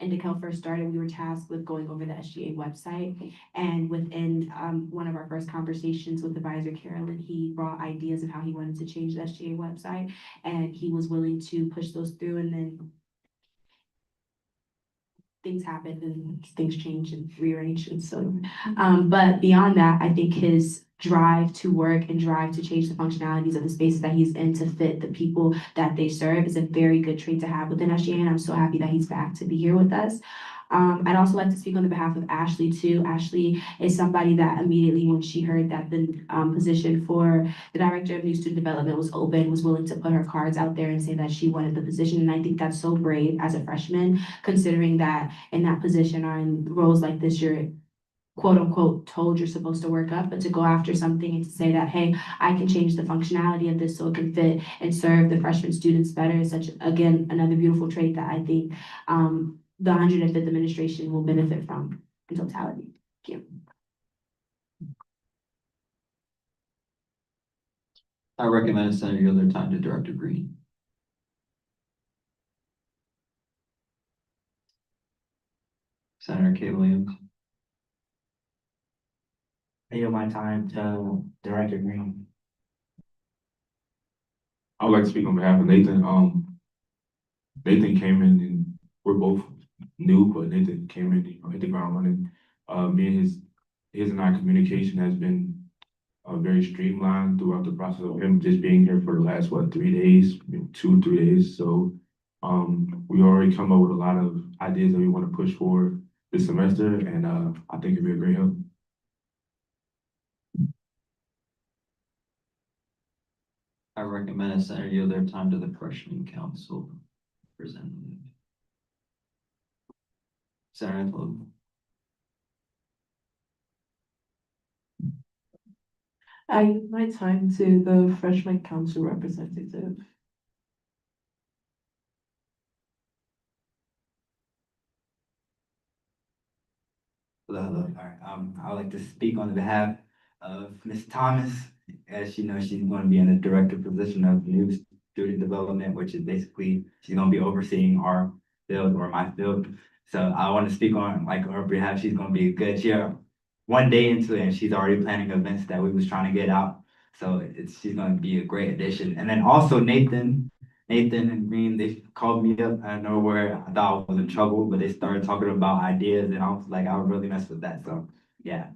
and Dekel first started, we were tasked with going over the SGA website. And within one of our first conversations with Advisor Carolyn, he brought ideas of how he wanted to change the SGA website. And he was willing to push those through, and then things happened and things changed and rearranged. And so, but beyond that, I think his drive to work and drive to change the functionalities of the spaces that he's in to fit the people that they serve is a very good trait to have within SGA, and I'm so happy that he's back to be here with us. I'd also like to speak on the behalf of Ashley too. Ashley is somebody that immediately when she heard that the position for the Director of New Student Development was open, was willing to put her cards out there and say that she wanted the position. And I think that's so brave as a freshman, considering that in that position or in roles like this, you're quote unquote told you're supposed to work up, but to go after something and to say that, hey, I can change the functionality of this so it can fit and serve the freshman students better is such, again, another beautiful trait that I think the 105th administration will benefit from in totality. Thank you. I recommend Senator yield their time to Director Green. Senator Kay Williams. I yield my time to Director Green. I would like to speak on behalf of Nathan. Nathan came in and we're both new, but Nathan came in, hit the ground running. Me and his and our communication has been very streamlined throughout the process of him just being here for the last, 3 days, 2, 3 days. So we already come up with a lot of ideas that we want to push for this semester, and I think it'd be a great help. I recommend Senator yield their time to the freshman council representative. Senator Antelope. I yield my time to the freshman council representative. Hello. I would like to speak on behalf of Ms. Thomas. As you know, she's going to be in the director position of new student development, which is basically, she's going to be overseeing our field or my field. So I want to speak on her behalf. She's going to be good. She's one day into it and she's already planning events that we was trying to get out. So she's going to be a great addition. And then also Nathan and Green, they called me up out of nowhere. I thought I was in trouble, but they started talking about ideas and I was like, I would really mess with that. So yeah.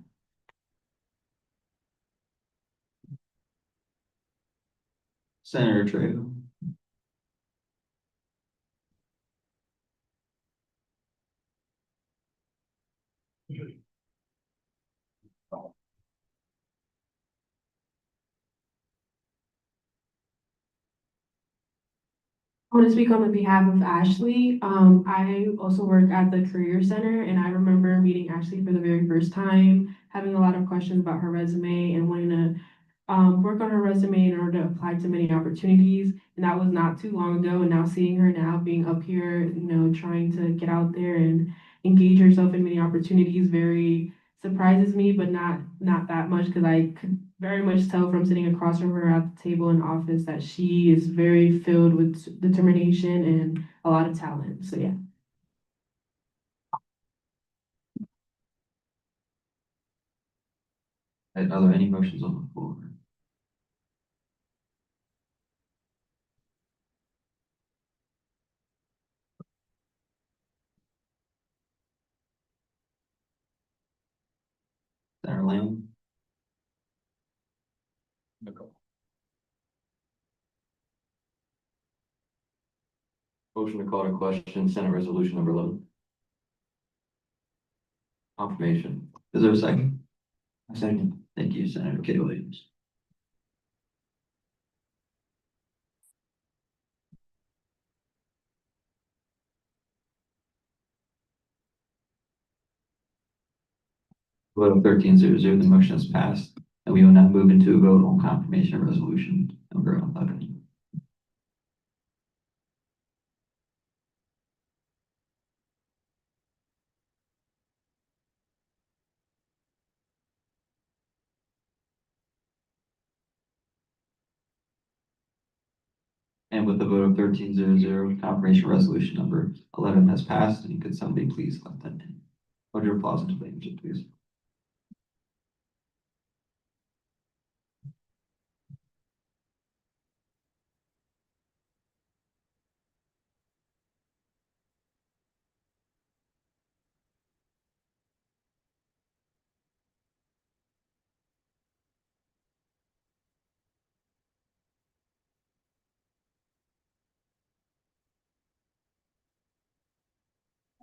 Senator Trejo. I want to speak on behalf of Ashley. I also work at the Career Center, and I remember meeting Ashley for the very first time, having a lot of questions about her resume and wanting to work on her resume in order to apply to many opportunities. And that was not too long ago. And now seeing her now being up here, trying to get out there and engage herself in many opportunities very surprises me, but not that much, because I could very much tell from sitting across from her at the table in office that she is very filled with determination and a lot of talent. So yeah. Are there any motions on the floor? Lamb. Motion to call to question Senate Resolution number 11. Confirmation. Is there a second? A second. Thank you, Senator Kay Williams. Vote of 13-0, the motion is passed, and we will now move into a vote on confirmation of resolution number 11. And with the vote of 13-0, confirmation resolution number 11 has passed, and could somebody please let them in? Hold your applause into the engine, please.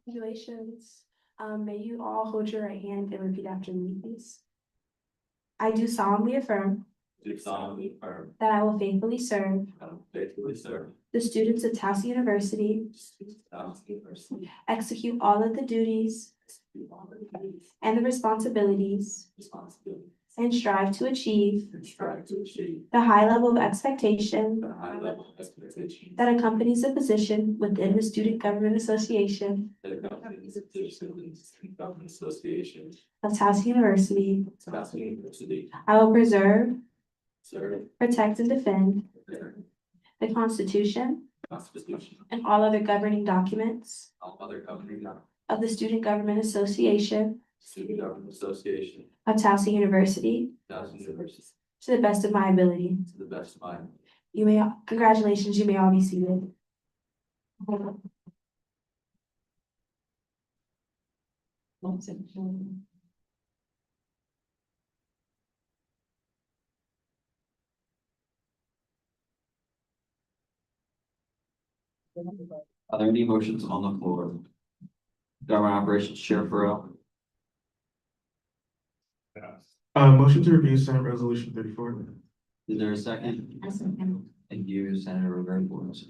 Congratulations. May you all hold your right hand and repeat after me, please. I do solemnly affirm Do solemnly affirm that I will faithfully serve that I will faithfully serve the students of Towson University, Towson University, execute all of the duties and the responsibilities, and strive to achieve and strive to achieve the high level of expectation the high level of expectation that accompanies a position within the Student Government Association that accompanies the students and government association of Towson University. of Towson University. I will preserve, Serve protect, and defend the the Constitution Constitution, and all other governing documents all other governing documents, of the Student Government Association Student Government Association, of Towson University Towson University, to the best of my ability. to the best of my ability. You may, congratulations, you may all be seated. Are there any motions on the floor? Government Operations Chair Farrell. Motion to review Senate Resolution 34. Is there a second? Thank you, Senator Rivera Boyles.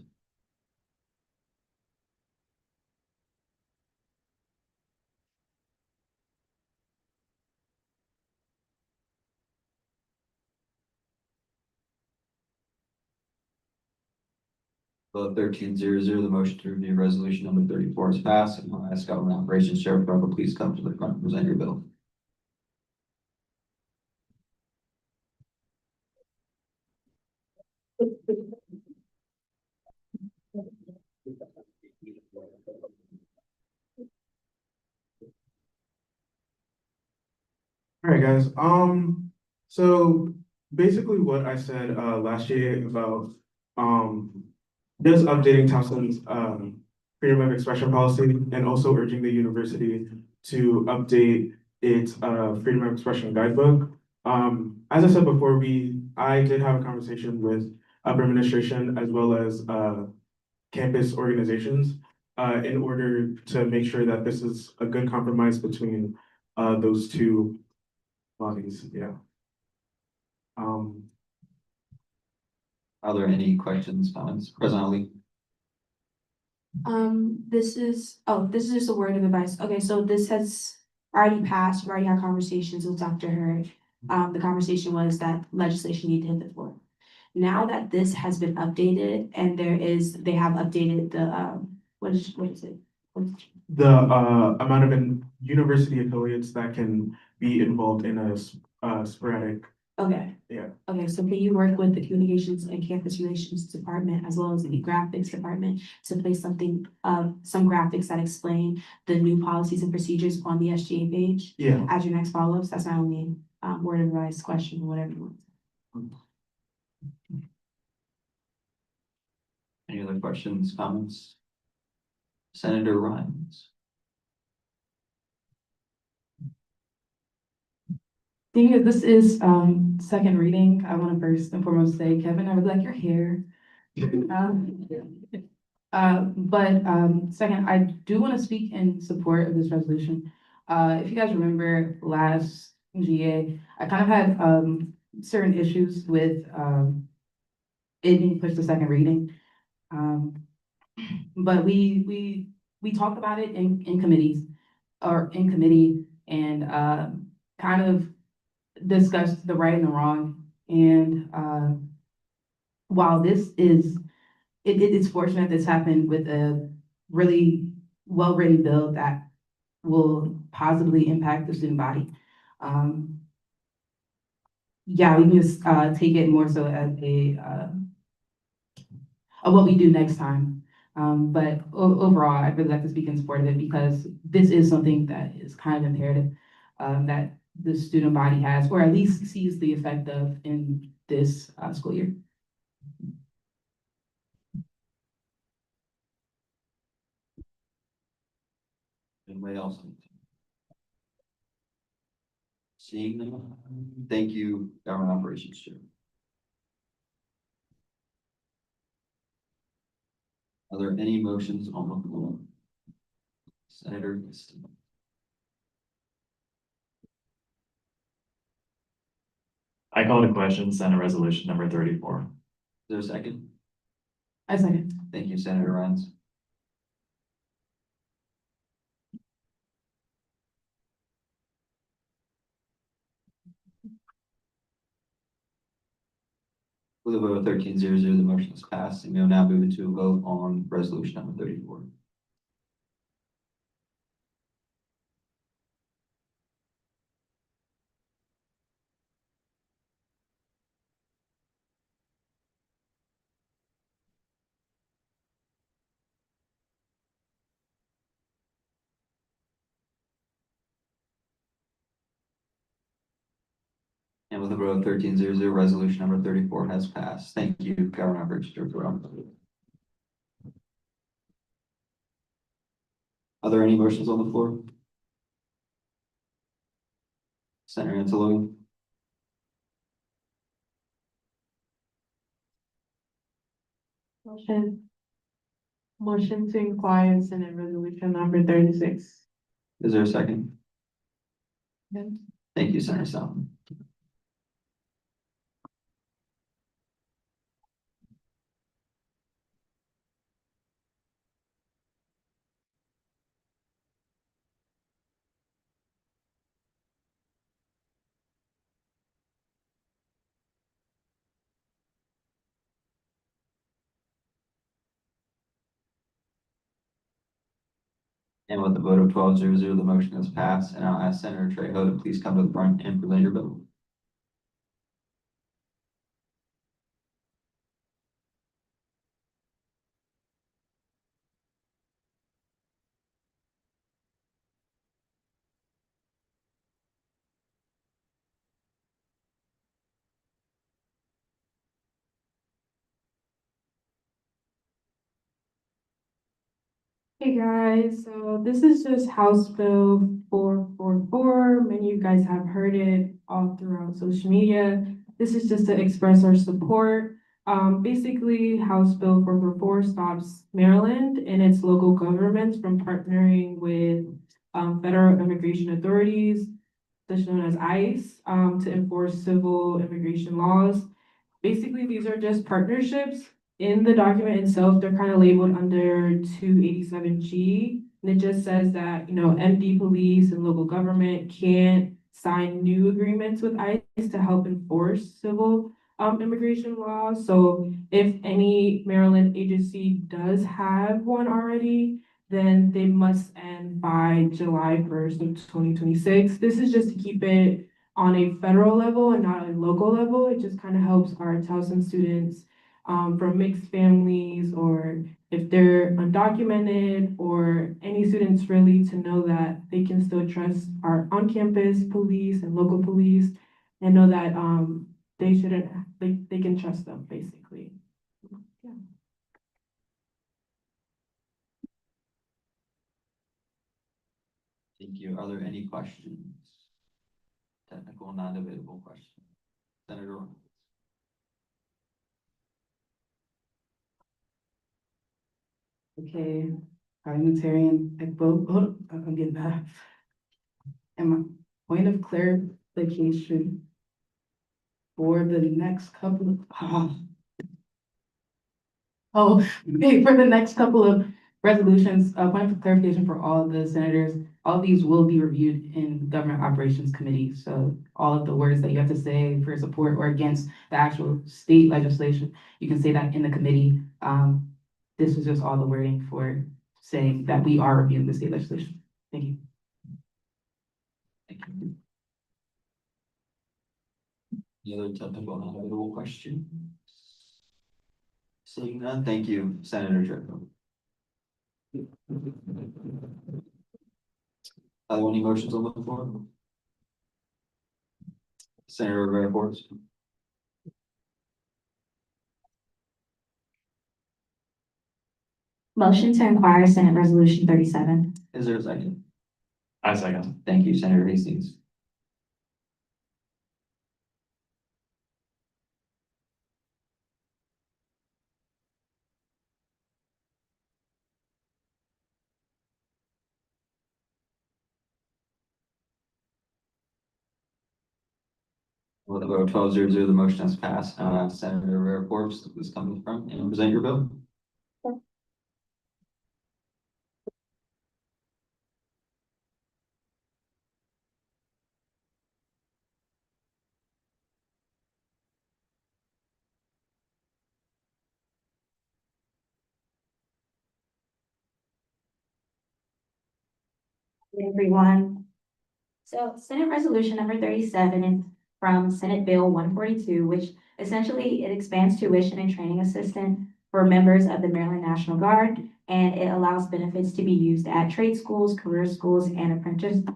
Vote 13-0, the motion to review resolution number 34 is passed, and I'll ask Government Operations Chair Farrell, please come to the front and present your bill. All right, guys. So basically what I said last year about just updating Towson's freedom of expression policy and also urging the university to update its freedom of expression guidebook. As I said before, I did have a conversation with upper administration as well as campus organizations in order to make sure that this is a good compromise between those two bodies, yeah. Are there any questions, comments? President Ali? This is just a word of advice. Okay, so this has already passed. We've already had conversations with Dr. Hurd. The conversation was that legislation needed to hit the floor. Now that this has been updated and they have updated the, what is it? The amount of university affiliates that can be involved in a sporadic, Okay. yeah. Okay, so can you work with the communications and campus relations department as well as the graphics department to place some graphics that explain the new policies and procedures on the SGA page? Yeah. As your next follow-ups, that's my only word of advice, question, whatever you want. Any other questions, comments? Senator Rhines? Thing is, this is second reading. I want to first and foremost say, Kevin, I would like your hair. Um, second, I do want to speak in support of this resolution. If you guys remember last GA, I kind of had certain issues with it being pushed to second reading. But we talked about it in committees or in committee and kind of discussed the right and the wrong. And while this is, it's fortunate this happened with a really well-written bill that will positively impact the student body. Yeah, we can just take it more so as a of what we do next time. But overall, I'd really like to speak in support of it because this is something that is kind of imperative that the student body has, or at least sees the effect of in this school year. Anybody else? Seeing them, thank you, Government Operations Chair. Are there any motions on the floor? Senator Easton. I call to question Senate Resolution number 34. Is there a second? I second. Thank you, Senator Ryan. With a vote of 13-0-0, the motion is passed, and we will now move into a vote on resolution number 34. And with a vote of 13-0-0, resolution number 34 has passed. Thank you, Governor Operations Director Brown. Are there any motions on the floor? Senator Anzalone. Motion to inquire Senate Resolution number 36. Is there a second? Yes. Thank you, Senator Salmon. And with the vote of 12-0-0, the motion is passed, and I'll ask Senator Trejo to please come to the front and present your bill. Hey guys, so this is just House Bill 444. Many of you guys have heard it all throughout social media. This is just to express our support. Basically, House Bill 444 stops Maryland and its local governments from partnering with federal immigration authorities, such known as ICE, to enforce civil immigration laws. Basically, these are just partnerships. In the document itself, they're kind of labeled under 287G. And it just says that, MD police and local government can't sign new agreements with ICE to help enforce civil immigration laws. So if any Maryland agency does have one already, then they must end by July 1st of 2026. This is just to keep it on a federal level and not a local level. It just kind of helps our Towson students from mixed families, or if they're undocumented, or any students really, to know that they can still trust our on-campus police and local police, and know that they can trust them, basically. Yeah. Thank you. Are there any questions? technical, non-debatable question. Senator. Okay, parliamentarian Ekbo, hold on, I'm getting that. And my point of clarification for the next couple of, okay, for the next couple of resolutions, point of clarification for all of the senators, all of these will be reviewed in Government Operations Committee. So all of the words that you have to say for support or against the actual state legislation, you can say that in the committee. This is just all the wording for saying that we are reviewing the state legislation. Thank you. Thank you. Any other technical, non-debatable question? Seeing none, thank you, Senator Jericho. Are there any motions on the floor? Senator Rivera Fortes. Motion to inquire Senate Resolution 37. Is there a second? I second. Thank you, Senator Hastings. With a vote of 12-0, the motion has passed. Senator Rivera Forbes is coming from and present your bill. Everyone. So Senate Resolution number 37 is from Senate Bill 142, which essentially it expands tuition and training assistance for members of the Maryland National Guard, and it allows benefits to be used at trade schools, career schools, and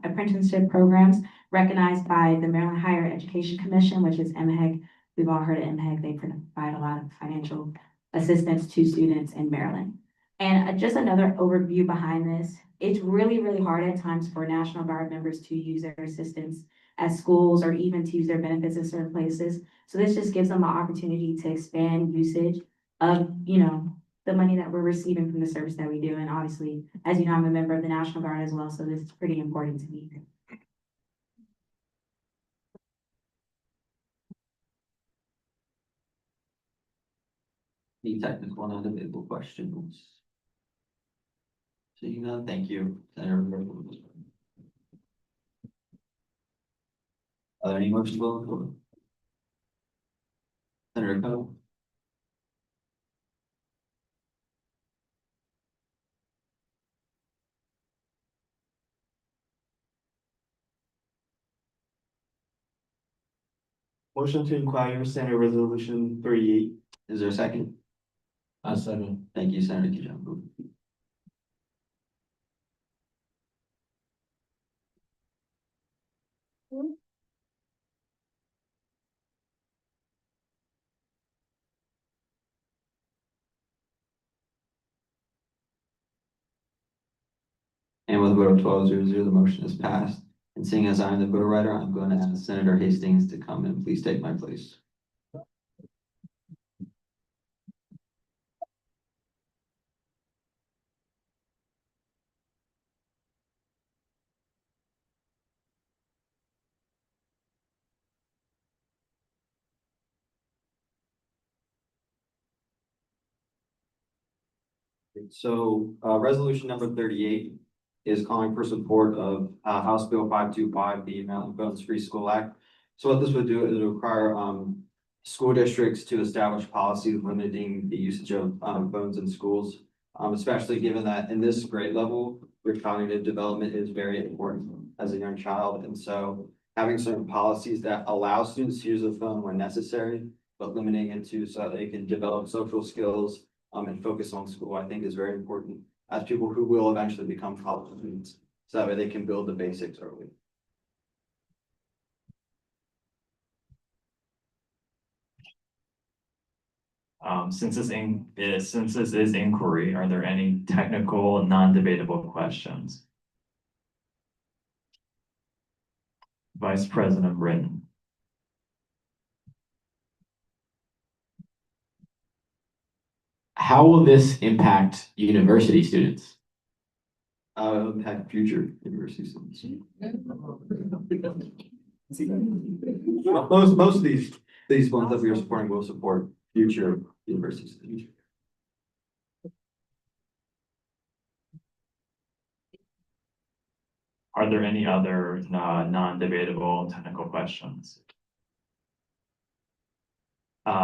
apprenticeship programs recognized by the Maryland Higher Education Commission, which is MHEC. We've all heard of MHEC. They provide a lot of financial assistance to students in Maryland. And just another overview behind this, it's really, really hard at times for National Guard members to use their assistance at schools or even to use their benefits in certain places. So this just gives them an opportunity to expand usage of, the money that we're receiving from the service that we do. And obviously, as you know, I'm a member of the National Guard as well, so this is pretty important to me. Any technical, non-debatable questions? Seeing none, thank you, Senator Rivera Forbes. Are there any motions on the floor? Senator Coe. Motion to inquire Senate Resolution 38. Is there a second? I second. Thank you, Senator Kijakazi. And with a vote of 12-0, the motion is passed. And seeing as I'm the bill writer, I'm going to ask Senator Hastings to come and please take my place. So, resolution number 38 is calling for support of, House Bill 525, the Maryland Phones Free School Act. So what this would do is it would require, school districts to establish policies limiting the usage of, phones in schools. Especially given that in this grade level, your cognitive development is very important as a young child. And so having certain policies that allow students to use the phone when necessary, but limiting it to so that they can develop social skills, and focus on school, I think is very important as people who will eventually become college students. So that way they can build the basics early. Since this is inquiry, are there any technical, non-debatable questions? Vice President Britton. How will this impact university students? Impact future university students. Most of these ones that we are supporting will support future university students. Are there any other non-debatable technical questions?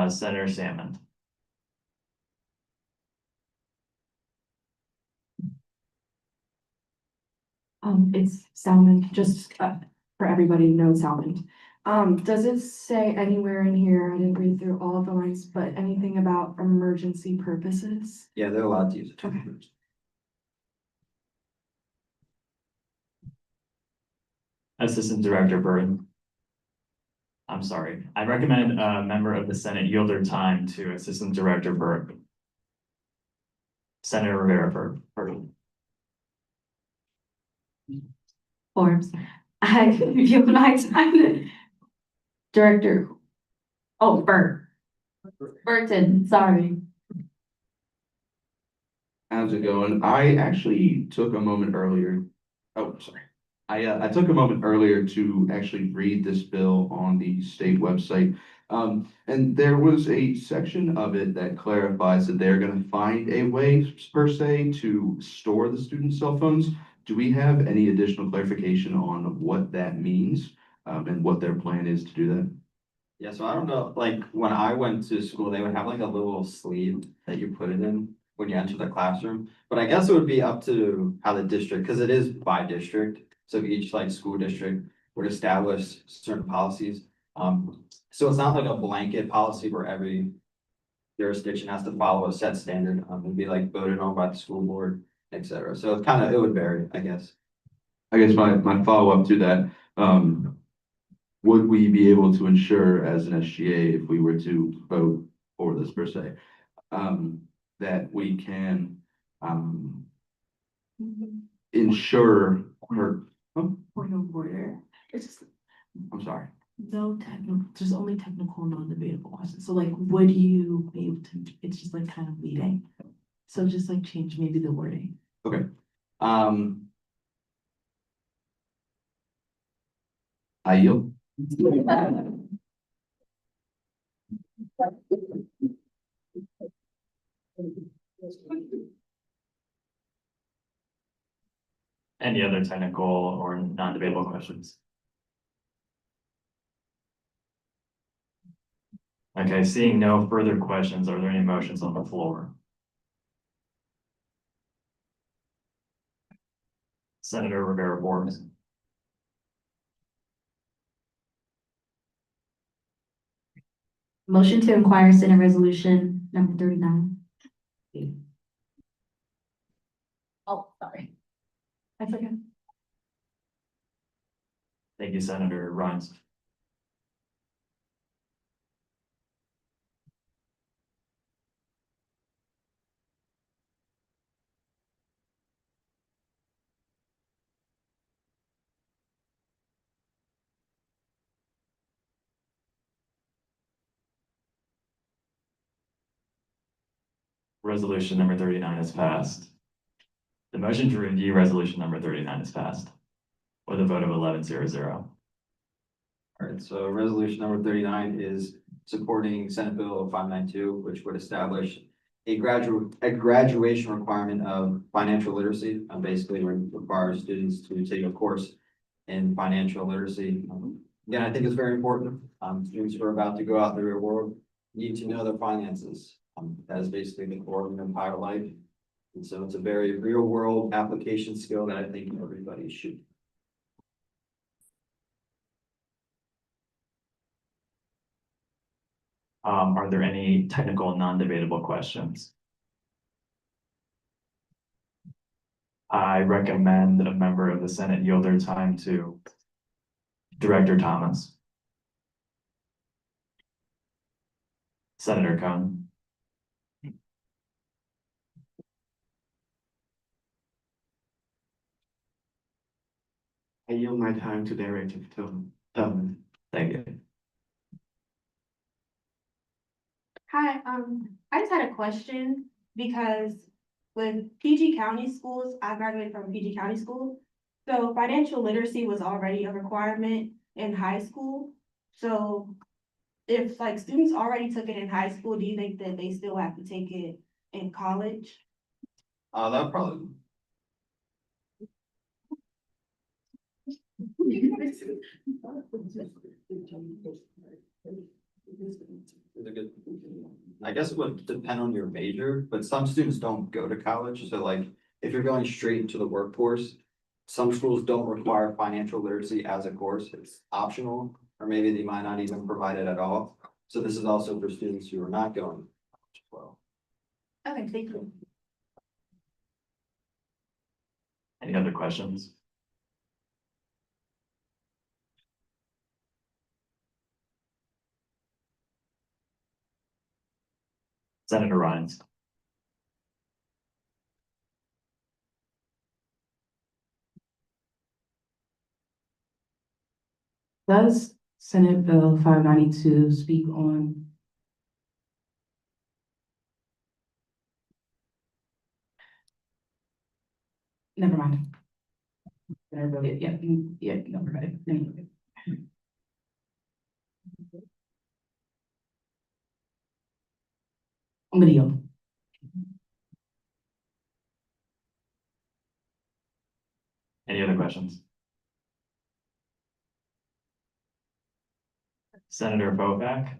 Senator Salmon. It's Salmon, just for everybody to know it's Salmon. Does it say anywhere in here, I didn't read through all of the lines, but anything about emergency purposes? Yeah, they're allowed to use it. Okay. Assistant Director Byrd. I'm sorry. I recommend a member of the Senate yield their time to Assistant Director Byrd. Senator Rivera Byrd. Forbes. I give my time. Director. Oh, Burton, sorry. How's it going? I actually took a moment earlier. Oh, sorry. I took a moment earlier to actually read this bill on the state website. And there was a section of it that clarifies that they're gonna find a way per se to store the students' cell phones. Do we have any additional clarification on what that means, and what their plan is to do that? Yeah, so I don't know, like, when I went to school, they would have like a little sleeve that you put it in when you enter the classroom. But I guess it would be up to how the district, because it is by district, so each like school district would establish certain policies. So it's not like a blanket policy where every jurisdiction has to follow a set standard. It'd be like voted on by the school board, et cetera. So it would vary, I guess. I guess my follow-up to that, would we be able to ensure as an SGA, if we were to vote for this per se, that we can, ensure her, Point of order. It's just I'm sorry. no technical, there's only technical, non-debatable questions. So like, would you be able to, it's just like kind of leading. So just like change maybe the wording. Okay. I yield. Any other technical or non-debatable questions? Okay, seeing no further questions, are there any motions on the floor? Senator Rivera Forbes. Motion to inquire Senate Resolution number 39. Oh, sorry. I forgot. Thank you, Senator Rhines. Resolution number 39 is passed. The motion to review resolution number 39 is passed with a vote of 11-0-0. All right, so resolution number 39 is supporting Senate Bill 592, which would establish a graduation requirement of financial literacy. Basically requires students to take a course in financial literacy. Again, I think it's very important. Students who are about to go out in the real world need to know their finances. That is basically the core of their entire life. And so it's a very real world application skill that I think everybody should. Are there any technical non-debatable questions? I recommend that a member of the Senate yield their time to Director Thomas. Senator Cohn. I yield my time to Director Tom. Thank you. Hi, I just had a question because with PG County schools, I graduated from PG County School. So financial literacy was already a requirement in high school. So if like students already took it in high school, do you think that they still have to take it in college? That probably. I guess it would depend on your major, but some students don't go to college, so like, if you're going straight into the workforce. Some schools don't require financial literacy as a course, it's optional, or maybe they might not even provide it at all. So this is also for students who are not going. to college as well. Okay, thank you. Any other questions? Senator Rhines. Does Senate Bill 592 speak on never mind. Yeah, never mind. I'm gonna yield. Any other questions? Senator Bobak.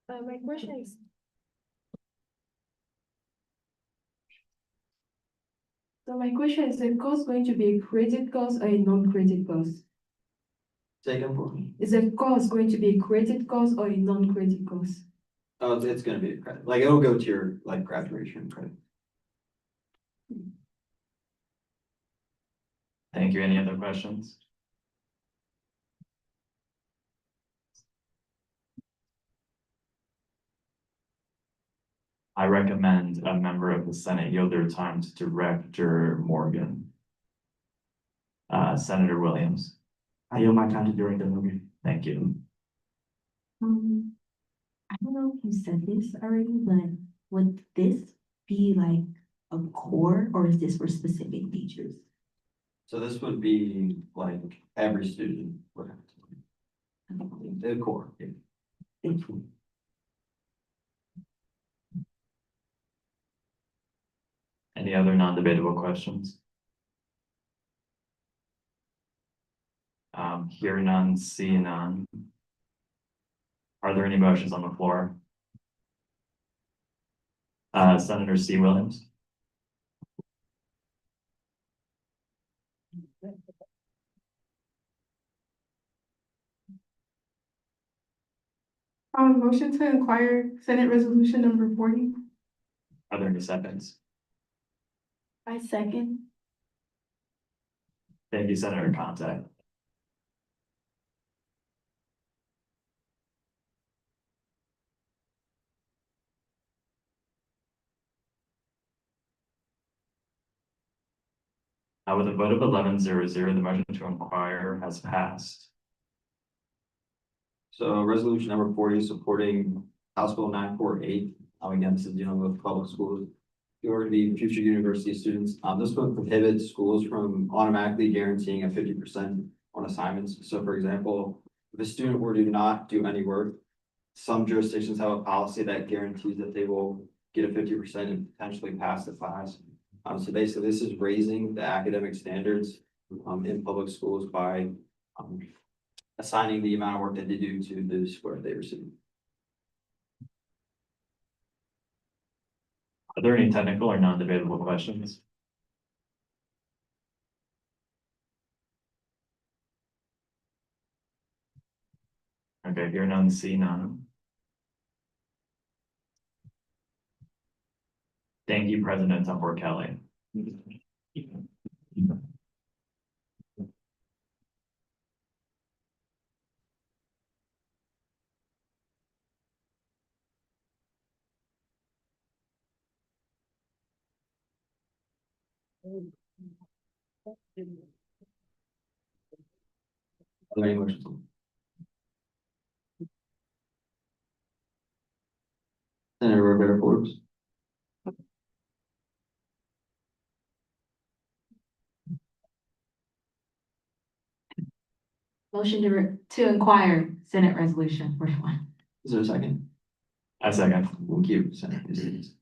My question is. So my question is the cost going to be a credit cost or a non-credit cost? Say again for me. Is the cost going to be a credit cost or a non-credit cost? Oh, it's gonna be a credit, like, it'll go to your, like, graduation credit. Thank you. Any other questions? I recommend a member of the Senate yield their time to Director Morgan. Senator Williams. I yield my time to Director Morgan. Thank you. I don't know if you said this already, but would this be like a core or is this for specific features? So this would be like every student would have to. The core. Yeah. Thank you. Any other non-debatable questions? Hear none, see none. Are there any motions on the floor? Senator C. Williams. Motion to inquire Senate Resolution number 40. Are there any seconds? I second. Thank you, Senator Conte. With a vote of 11-0-0, the motion to inquire has passed. So resolution number 40, supporting House Bill 948. Again, this is dealing with public schools. Who are to be future university students. This would prohibit schools from automatically guaranteeing a 50% on assignments. So for example, if a student were to not do any work, some jurisdictions have a policy that guarantees that they will get a 50% and potentially pass the class. So basically, this is raising the academic standards in public schools by assigning the amount of work that they do to the score they receive. Are there any technical or non-debatable questions? Okay, hear none, see none. Thank you, President Tupper Kelly. Are there any motions? Senator Rivera Forbes. Motion to inquire Senate Resolution 41. Is there a second? I second. Thank you, Senator Estes.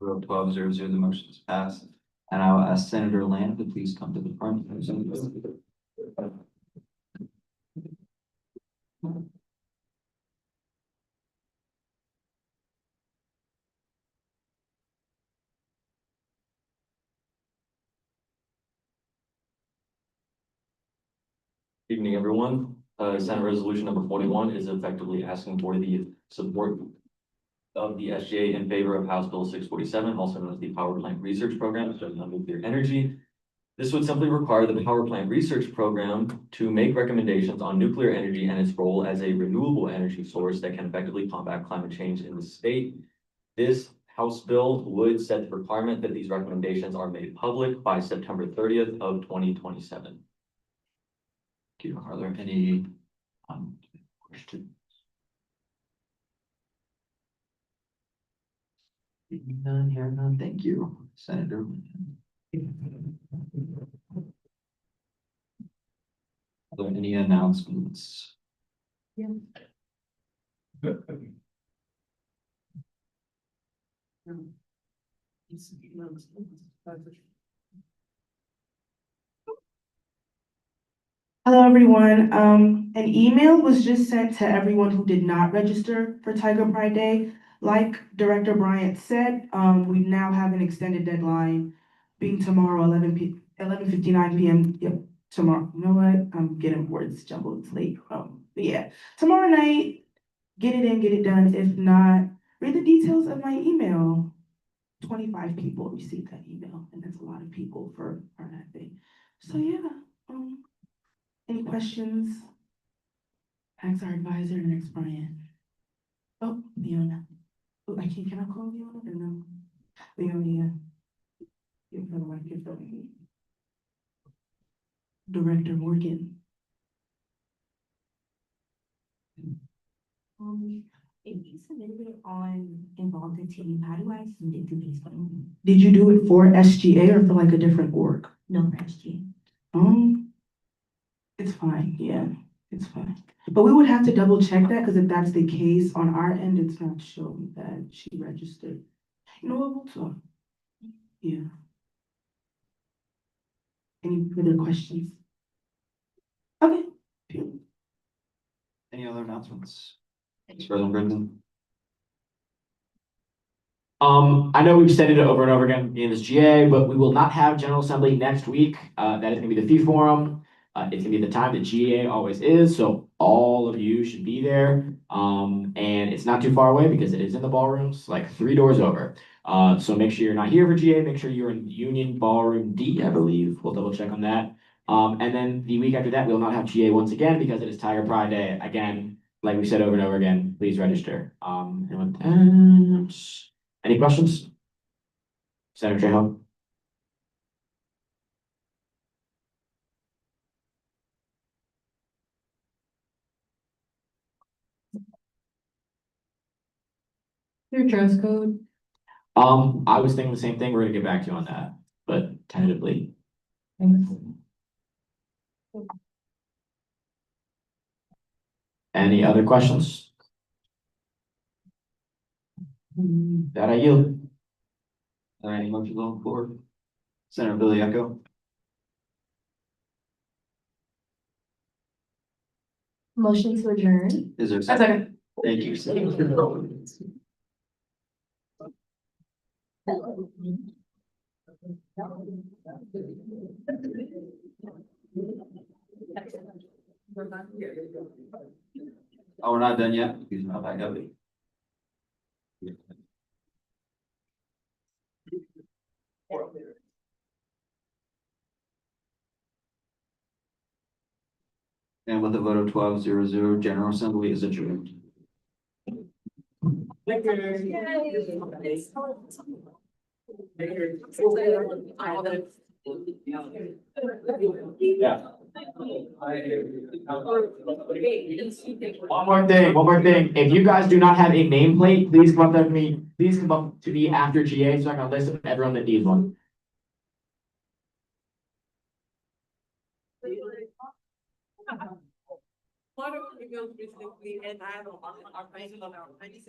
Vote 12-0, the motion is passed. And I will ask Senator Lamb to please come to the front. Evening, everyone. Senate Resolution number 41 is effectively asking for the support of the SGA in favor of House Bill 647, also known as the Power Plant Research Program, studying on nuclear energy. This would simply require the Power Plant Research Program to make recommendations on nuclear energy and its role as a renewable energy source that can effectively combat climate change in the state. This House bill would set the requirement that these recommendations are made public by September 30th of 2027. Thank you. Are there any questions? None here, none. Thank you, Senator. Are there any announcements? Yeah. Hello, everyone. An email was just sent to everyone who did not register for Tiger Pride Day. Like Director Bryant said, we now have an extended deadline being tomorrow, 11:59 p.m. Yep, tomorrow. You know what? I'm getting words jumbled. It's late. But yeah, tomorrow night, get it in, get it done. If not, read the details of my email. 25 people received that email, and that's a lot of people for that thing. So yeah, any questions? Ask our advisor and ask Brian. Oh, Leona. Oh, can I call Leona or no? Leona, yeah. Give her the mic, give her the mic. Director Morgan. If you submitted it on Involved the Team, how do I send it to Facebook? Did you do it for SGA or for like a different org? No, for SGA. It's fine, yeah, it's fine. But we would have to double check that, because if that's the case, on our end, it's not showing that she registered. You know what, we'll talk. Yeah. Any further questions? Okay. Any other announcements? President Britton. I know we've said it over and over again in this GA, but we will not have General Assembly next week. That is gonna be the fee forum. It's gonna be the time that GA always is, so all of you should be there. And it's not too far away because it is in the ballrooms, like 3 doors over. So make sure you're not here for GA, make sure you're in Union Ballroom D, I believe. We'll double check on that. And then the week after that, we'll not have GA once again because it is Tiger Pride Day. Again, like we said over and over again, please register. And with that, any questions? Senator Trejo? Your dress code. I was thinking the same thing. We're gonna get back to you on that, but tentatively. Any other questions? That I yield. Are there any motions on the floor? Senator Billy Echo. Motion to adjourn. Is there a A second? second. Thank you, Senator. Oh, we're not done yet? Please not back up. And with a vote of 12-0-0, General Assembly is adjourned. Yeah. One more thing. If you guys do not have a nameplate, please come up to me, after GA so I can list everyone that needs one. Why don't we go basically and I don't our face on our face.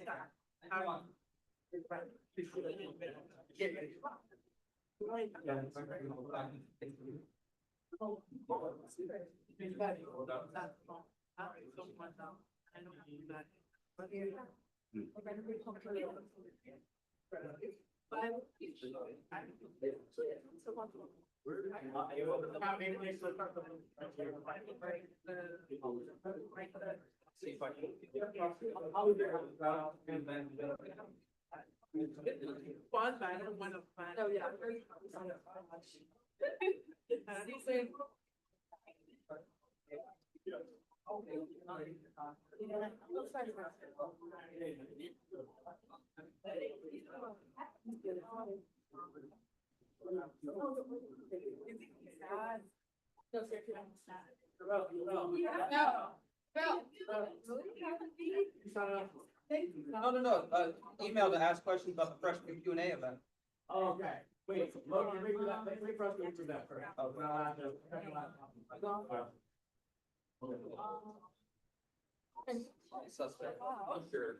Oh, yeah. No, email to ask questions about the freshman Q and A event. Okay, wait for us to answer that first. Suspect. Sure.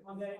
I'm so